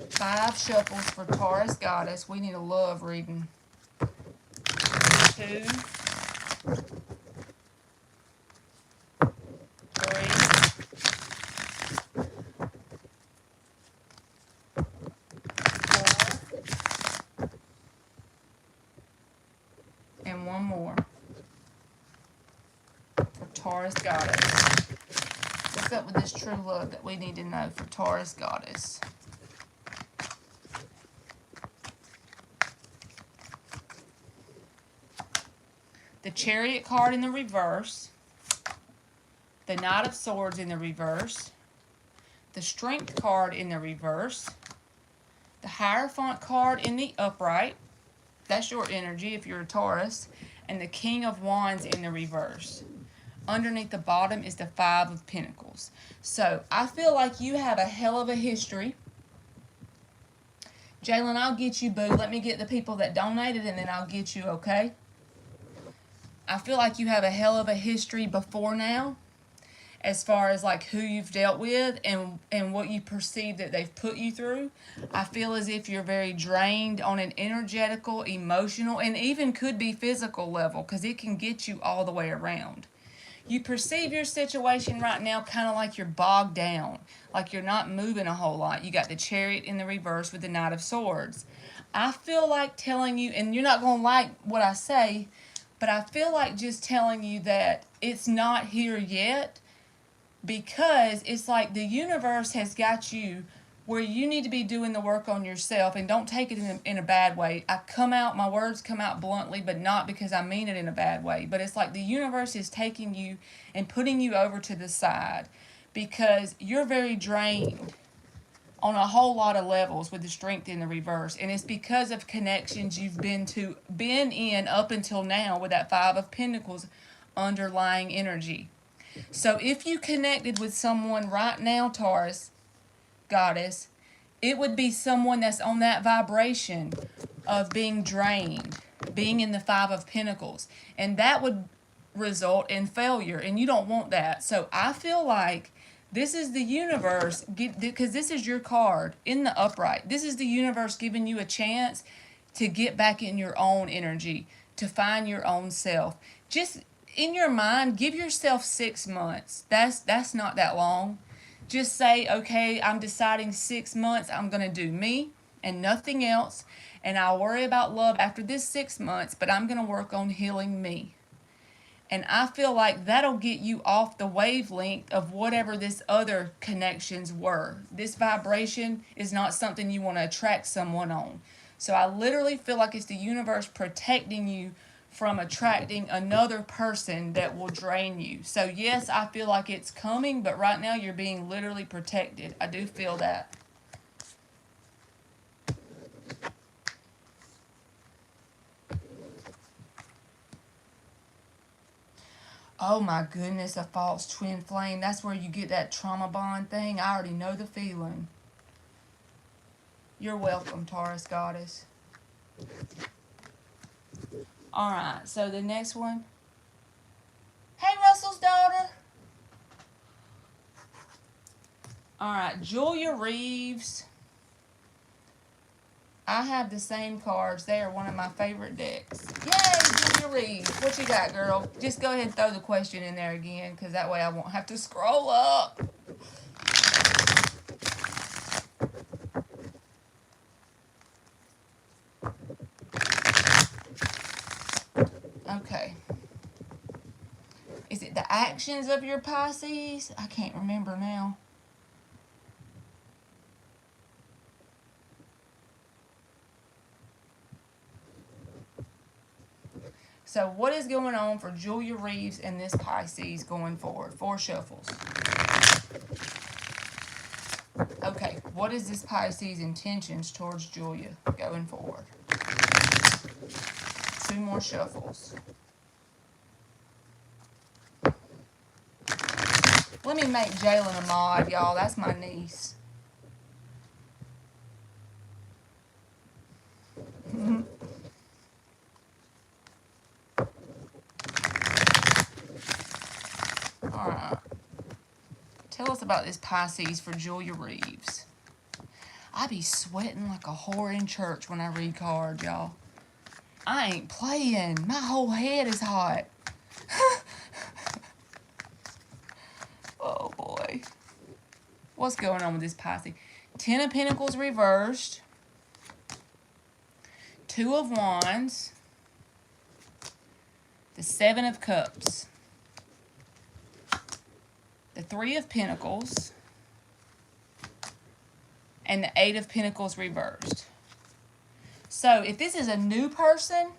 Five shuffles for Taurus Goddess. We need a love reading. 2, 3, 4, and 1 more for Taurus Goddess. What's up with this true love that we need to know for Taurus Goddess? The Chariot card in the reverse, the Knight of Swords in the reverse, the Strength card in the reverse, the Hierophant card in the upright, that's your energy if you're a Taurus, and the King of Wands in the reverse. Underneath the bottom is the 5 of Pentacles. So, I feel like you have a hell of a history. Jalen, I'll get you, boo. Let me get the people that donated, and then I'll get you, okay? I feel like you have a hell of a history before now, as far as like who you've dealt with and what you perceive that they've put you through. I feel as if you're very drained on an energetical, emotional, and even could be physical level, because it can get you all the way around. You perceive your situation right now kind of like you're bogged down, like you're not moving a whole lot. You got the Chariot in the reverse with the Knight of Swords. I feel like telling you, and you're not going to like what I say, but I feel like just telling you that it's not here yet, because it's like the universe has got you where you need to be doing the work on yourself. And don't take it in a bad way. My words come out bluntly, but not because I mean it in a bad way. But it's like the universe is taking you and putting you over to the side, because you're very drained on a whole lot of levels with the Strength in the reverse, and it's because of connections you've been in up until now with that Five of Pentacles underlying energy. So if you connected with someone right now, Taurus, Goddess, it would be someone that's on that vibration of being drained, being in the Five of Pentacles, and that would result in failure, and you don't want that. So I feel like this is the universe, because this is your card in the upright. This is the universe giving you a chance to get back in your own energy, to find your own self. Just in your mind, give yourself 6 months. That's not that long. Just say, okay, I'm deciding 6 months, I'm going to do me and nothing else, and I'll worry about love after this 6 months, but I'm going to work on healing me. And I feel like that'll get you off the wavelength of whatever this other connections were. This vibration is not something you want to attract someone on. So I literally feel like it's the universe protecting you from attracting another person that will drain you. So yes, I feel like it's coming, but right now you're being literally protected. I do feel that. Oh my goodness, a false twin flame. That's where you get that trauma bond thing. I already know the feeling. You're welcome, Taurus Goddess. Alright, so the next one. Hey, Russell's daughter. Alright, Julia Reeves. I have the same cards. They are one of my favorite decks. Yay, Julia Reeves. What you got, girl? Just go ahead and throw the question in there again, because that way I won't have to scroll up. Okay. Is it the actions of your Pisces? I can't remember now. So what is going on for Julia Reeves and this Pisces going forward? 4 shuffles. Okay, what is this Pisces' intentions towards Julia going forward? 2 more shuffles. Let me make Jalen a mod, y'all. That's my niece. Alright. Tell us about this Pisces for Julia Reeves. I be sweating like a whore in church when I read cards, y'all. I ain't playing. My whole head is hot. Oh, boy. What's going on with this Pisces? 10 of Pentacles reversed. 2 of Wands. The 7 of Cups. The 3 of Pentacles. And the 8 of Pentacles reversed. So, if this is a new person,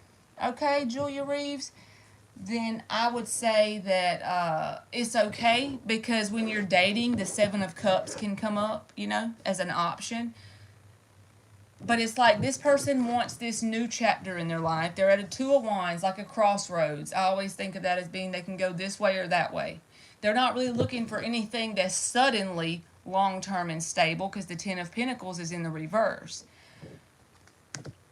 okay, Julia Reeves, then I would say that it's okay, because when you're dating, the 7 of Cups can come up, you know, as an option. But it's like this person wants this new chapter in their life. They're at a 2 of Wands, like a crossroads. I always think of that as being they can go this way or that way. They're not really looking for anything that's suddenly long-term and stable, because the 10 of Pentacles is in the reverse.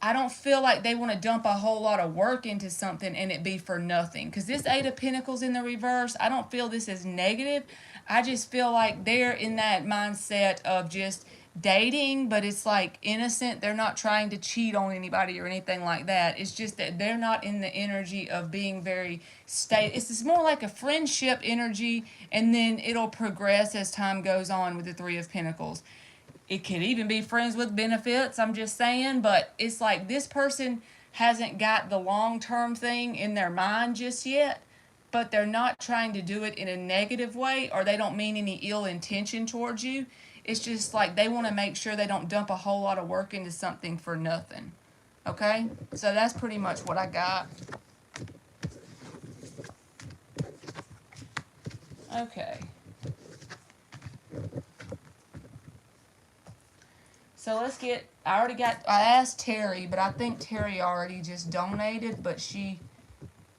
I don't feel like they want to dump a whole lot of work into something and it be for nothing. Because this 8 of Pentacles in the reverse, I don't feel this is negative. I just feel like they're in that mindset of just dating, but it's like innocent. They're not trying to cheat on anybody or anything like that. It's just that they're not in the energy of being very stable. It's more like a friendship energy, and then it'll progress as time goes on with the 3 of Pentacles. It could even be friends with benefits, I'm just saying, but it's like this person hasn't got the long-term thing in their mind just yet, but they're not trying to do it in a negative way, or they don't mean any ill intention towards you. It's just like they want to make sure they don't dump a whole lot of work into something for nothing. Okay? So that's pretty much what I got. Okay. So let's get, I asked Terry, but I think Terry already just donated, but she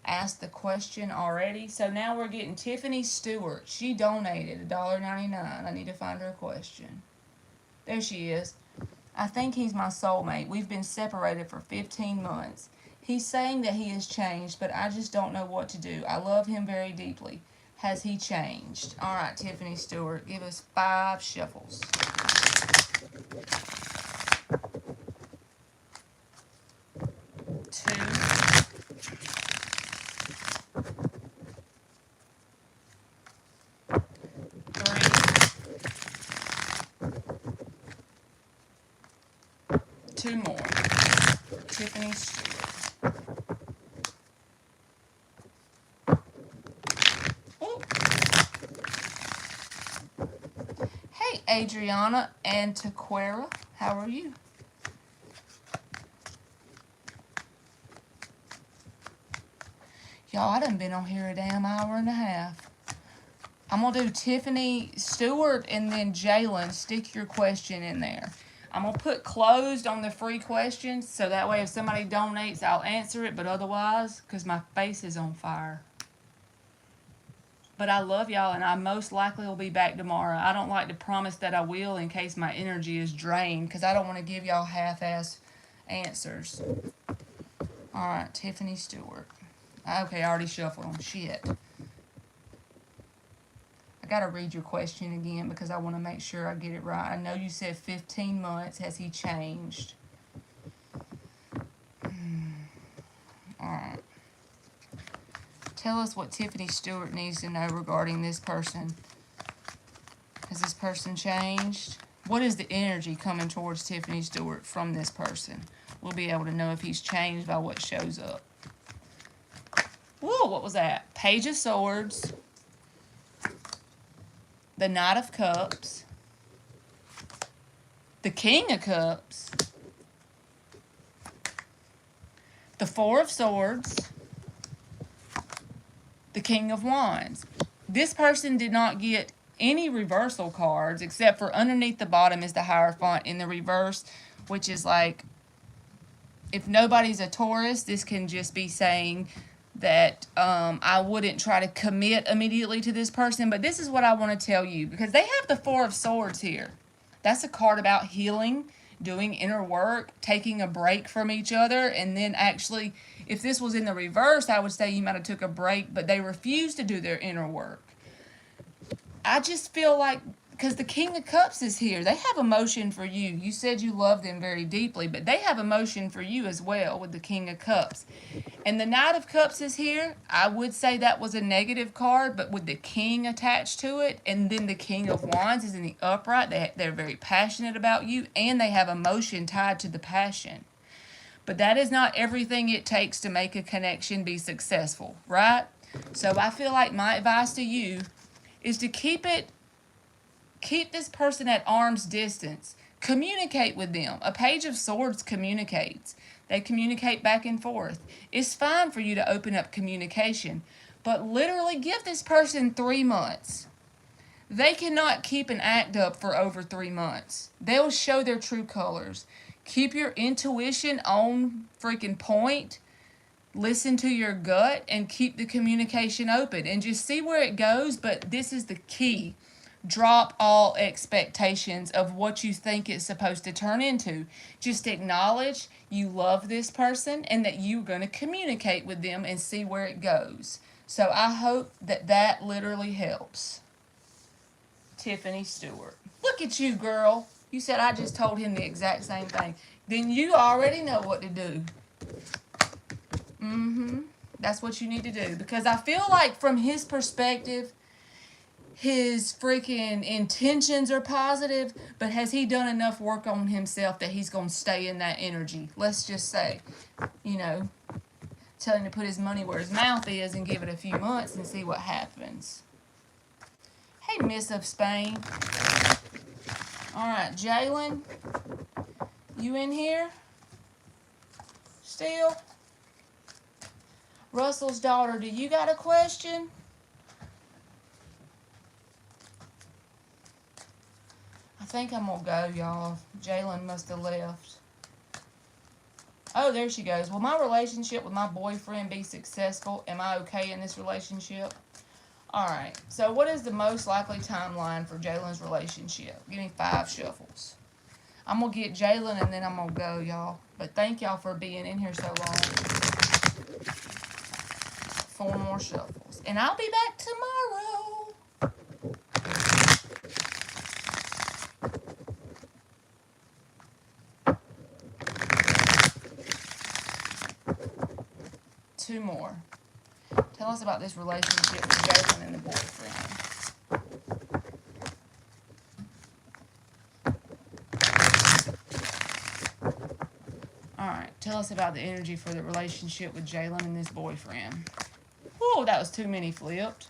asked the question already. So now we're getting Tiffany Stewart. She donated $1.99. I need to find her question. There she is. I think he's my soulmate. We've been separated for 15 months. He's saying that he has changed, but I just don't know what to do. I love him very deeply. Has he changed? All right, Tiffany Stewart, give us 5 shuffles. 2. 2 more. Tiffany Stewart. Ooh. Hey, Adriana Antequera. How are you? Y'all, I done been on here a damn hour and a half. I'm going to do Tiffany Stewart and then Jalen. Stick your question in there. I'm going to put closed on the free questions, so that way if somebody donates, I'll answer it, but otherwise, because my face is on fire. But I love y'all, and I most likely will be back tomorrow. I don't like to promise that I will in case my energy is drained, because I don't want to give y'all half-ass answers. All right, Tiffany Stewart. Okay, I already shuffled them. Shit. I got to read your question again because I want to make sure I get it right. I know you said 15 months. Has he changed? Alright. Tell us what Tiffany Stewart needs to know regarding this person. Has this person changed? What is the energy coming towards Tiffany Stewart from this person? We'll be able to know if he's changed by what shows up. Whoa, what was that? Page of Swords. The Knight of Cups, the King of Cups, the Four of Swords, the King of Wands. This person did not get any reversal cards except for underneath the bottom is the Hierophant in the reverse, which is like, if nobody's a Taurus, this can just be saying that I wouldn't try to commit immediately to this person. But this is what I want to tell you, because they have the Four of Swords here. That's a card about healing, doing inner work, taking a break from each other. And then actually, if this was in the reverse, I would say you might have took a break, but they refused to do their inner work. I just feel like, because the King of Cups is here, they have emotion for you. You said you love them very deeply, but they have emotion for you as well with the King of Cups. And the Knight of Cups is here. I would say that was a negative card, but with the King attached to it, and then the King of Wands is in the upright. They're very passionate about you, and they have emotion tied to the passion. But that is not everything it takes to make a connection be successful, right? So I feel like my advice to you is to keep this person at arm's distance. Communicate with them. A Page of Swords communicates. They communicate back and forth. It's fine for you to open up communication, but literally give this person 3 months. They cannot keep an act up for over 3 months. They'll show their true colors. Keep your intuition on freaking point. Listen to your gut and keep the communication open and just see where it goes. But this is the key. Drop all expectations of what you think it's supposed to turn into. Just acknowledge you love this person and that you're going to communicate with them and see where it goes. So I hope that that literally helps. Tiffany Stewart. Look at you, girl. You said I just told him the exact same thing. Then you already know what to do. That's what you need to do. Because I feel like from his perspective, his freaking intentions are positive, but has he done enough work on himself that he's going to stay in that energy? Let's just say, tell him to put his money where his mouth is and give it a few months and see what happens. Hey, Miss of Spain. All right, Jalen, you in here? Still? Russell's daughter, do you got a question? I think I'm going to go, y'all. Jalen must have left. Oh, there she goes. Will my relationship with my boyfriend be successful? Am I okay in this relationship? Alright, so what is the most likely timeline for Jalen's relationship? Give me 5 shuffles. I'm going to get Jalen and then I'm going to go, y'all. But thank y'all for being in here so long. 4 more shuffles. And I'll be back tomorrow. Two more. Tell us about this relationship with Jalen and the boyfriend. Alright, tell us about the energy for the relationship with Jalen and this boyfriend. Oh, that was too many flipped.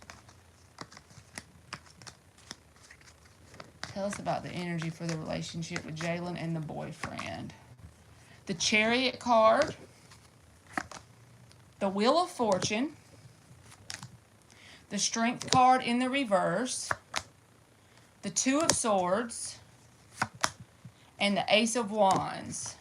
Tell us about the energy for the relationship with Jalen and the boyfriend. The Chariot card. The Wheel of Fortune. The Strength card in the reverse. The Two of Swords. And the Ace of Wands.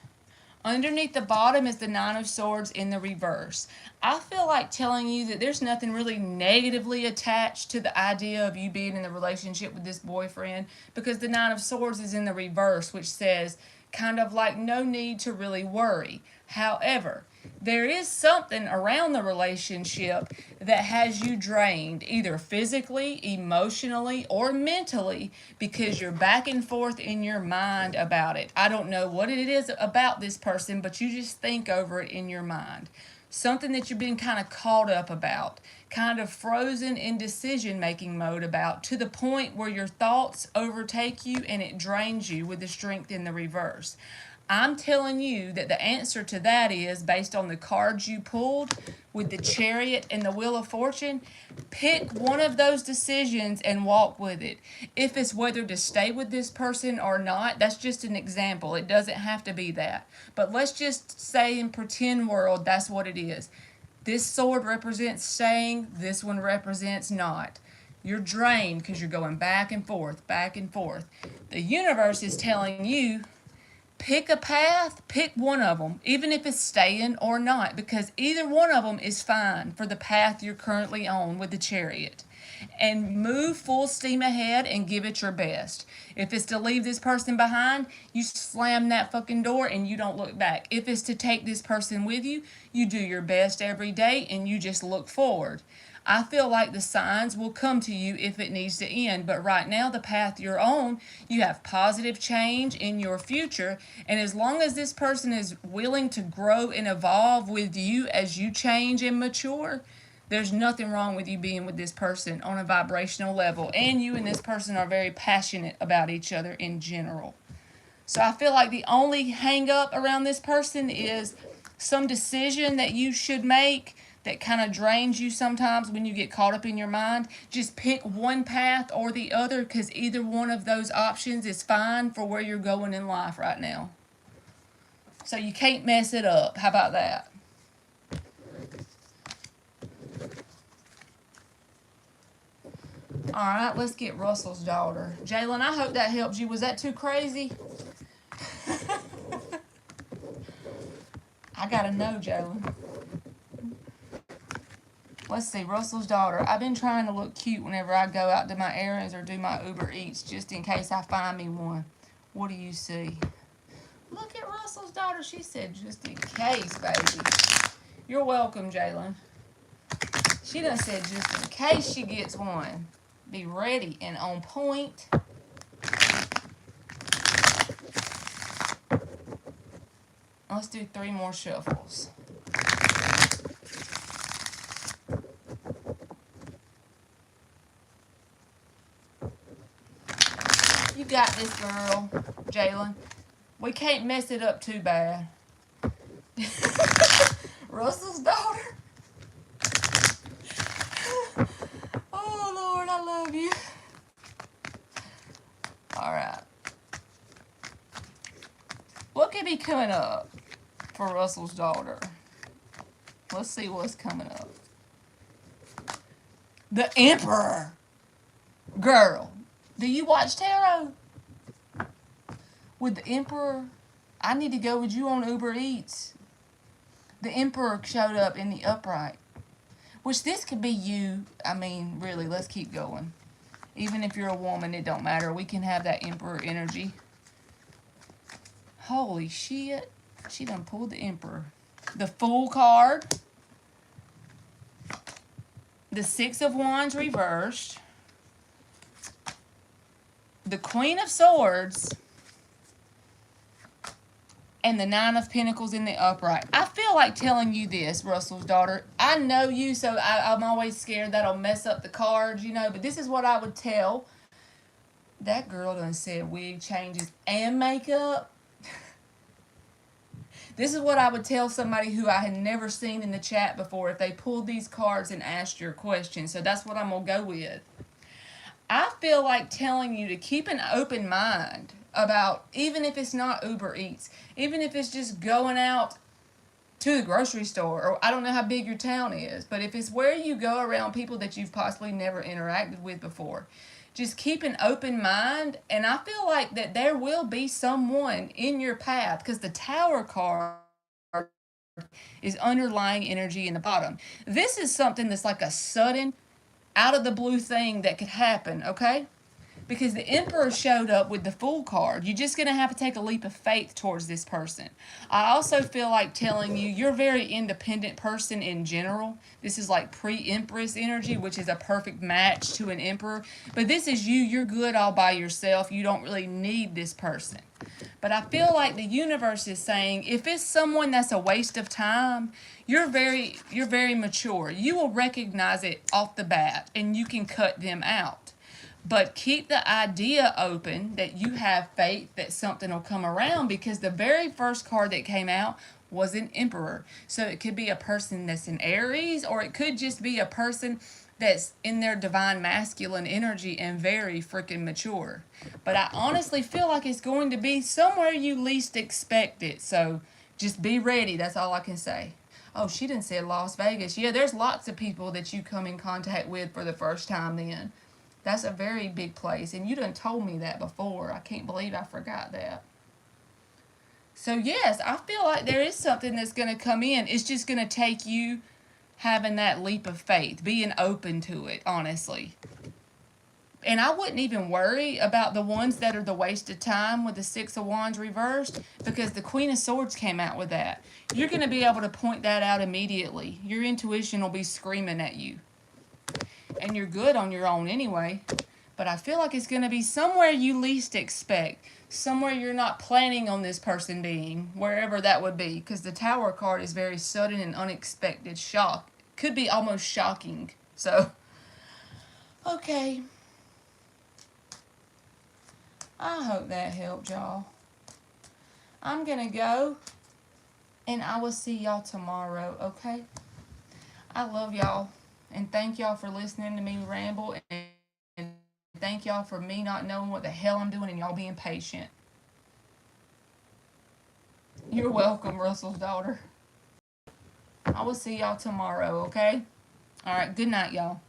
Underneath the bottom is the Nine of Swords in the reverse. I feel like telling you that there's nothing really negatively attached to the idea of you being in the relationship with this boyfriend, because the Nine of Swords is in the reverse, which says kind of like no need to really worry. However, there is something around the relationship that has you drained, either physically, emotionally, or mentally, because you're back and forth in your mind about it. I don't know what it is about this person, but you just think over it in your mind. Something that you've been kind of caught up about, kind of frozen in decision-making mode about, to the point where your thoughts overtake you and it drains you with the Strength in the reverse. I'm telling you that the answer to that is, based on the cards you pulled with the Chariot and the Wheel of Fortune, pick one of those decisions and walk with it. If it's whether to stay with this person or not, that's just an example. It doesn't have to be that. But let's just say in pretend world, that's what it is. This sword represents staying, this one represents not. You're drained because you're going back and forth, back and forth. The universe is telling you, pick a path, pick one of them, even if it's staying or not, because either one of them is fine for the path you're currently on with the Chariot. And move full steam ahead and give it your best. If it's to leave this person behind, you slam that fucking door and you don't look back. If it's to take this person with you, you do your best every day and you just look forward. I feel like the signs will come to you if it needs to end, but right now the path you're on, you have positive change in your future, and as long as this person is willing to grow and evolve with you as you change and mature, there's nothing wrong with you being with this person on a vibrational level, and you and this person are very passionate about each other in general. So I feel like the only hang up around this person is some decision that you should make that kind of drains you sometimes when you get caught up in your mind. Just pick one path or the other, because either one of those options is fine for where you're going in life right now. So you can't mess it up. How about that? Alright, let's get Russell's daughter. Jalen, I hope that helps you. Was that too crazy? I gotta know, Jalen. Let's see, Russell's daughter. I've been trying to look cute whenever I go out to my errands or do my Uber Eats, just in case I find me one. What do you see? Look at Russell's daughter. She said, just in case, baby. You're welcome, Jalen. She done said, just in case she gets one. Be ready and on point. Let's do 3 more shuffles. You got this, girl, Jalen. We can't mess it up too bad. Russell's daughter. Oh, Lord, I love you. All right. What could be coming up for Russell's daughter? Let's see what's coming up. The Emperor. Girl, do you watch tarot? with the Emperor. I need to go with you on Uber Eats. The Emperor showed up in the upright. Which this could be you. I mean, really, let's keep going. Even if you're a woman, it don't matter. We can have that Emperor energy. Holy shit. She done pulled the Emperor. The Fool card. The Six of Wands reversed. The Queen of Swords. And the Nine of Pentacles in the upright. I feel like telling you this, Russell's daughter. I know you, so I'm always scared that'll mess up the cards, you know. But this is what I would tell. That girl done said wig changes and makeup. This is what I would tell somebody who I had never seen in the chat before if they pulled these cards and asked your question. So that's what I'm going to go with. I feel like telling you to keep an open mind about, even if it's not Uber Eats, even if it's just going out to the grocery store, or I don't know how big your town is, but if it's where you go around people that you've possibly never interacted with before, just keep an open mind. And I feel like that there will be someone in your path, because the Tower card is underlying energy in the bottom. This is something that's like a sudden, out of the blue thing that could happen, okay? Because the Emperor showed up with the Fool card. You're just going to have to take a leap of faith towards this person. I also feel like telling you, you're a very independent person in general. This is like pre-Empress energy, which is a perfect match to an Emperor. But this is you. You're good all by yourself. You don't really need this person. But I feel like the universe is saying, if it's someone that's a waste of time, you're very mature. You will recognize it off the bat, and you can cut them out. But keep the idea open that you have faith that something will come around, because the very first card that came out was an Emperor. So it could be a person that's an Aries, or it could just be a person that's in their divine masculine energy and very freaking mature. But I honestly feel like it's going to be somewhere you least expect it. So just be ready. That's all I can say. Oh, she done said Las Vegas. Yeah, there's lots of people that you come in contact with for the first time then. That's a very big place, and you done told me that before. I can't believe I forgot that. So yes, I feel like there is something that's going to come in. It's just going to take you having that leap of faith, being open to it, honestly. And I wouldn't even worry about the ones that are the waste of time with the Six of Wands reversed, because the Queen of Swords came out with that. You're going to be able to point that out immediately. Your intuition will be screaming at you. And you're good on your own anyway. But I feel like it's going to be somewhere you least expect. Somewhere you're not planning on this person being. Wherever that would be. Because the Tower card is very sudden and unexpected shock. Could be almost shocking. So, okay. I hope that helped y'all. I'm going to go. And I will see y'all tomorrow, okay? I love y'all. And thank y'all for listening to me ramble. And thank y'all for me not knowing what the hell I'm doing and y'all being patient. You're welcome, Russell's daughter. I will see y'all tomorrow, okay? All right, good night, y'all.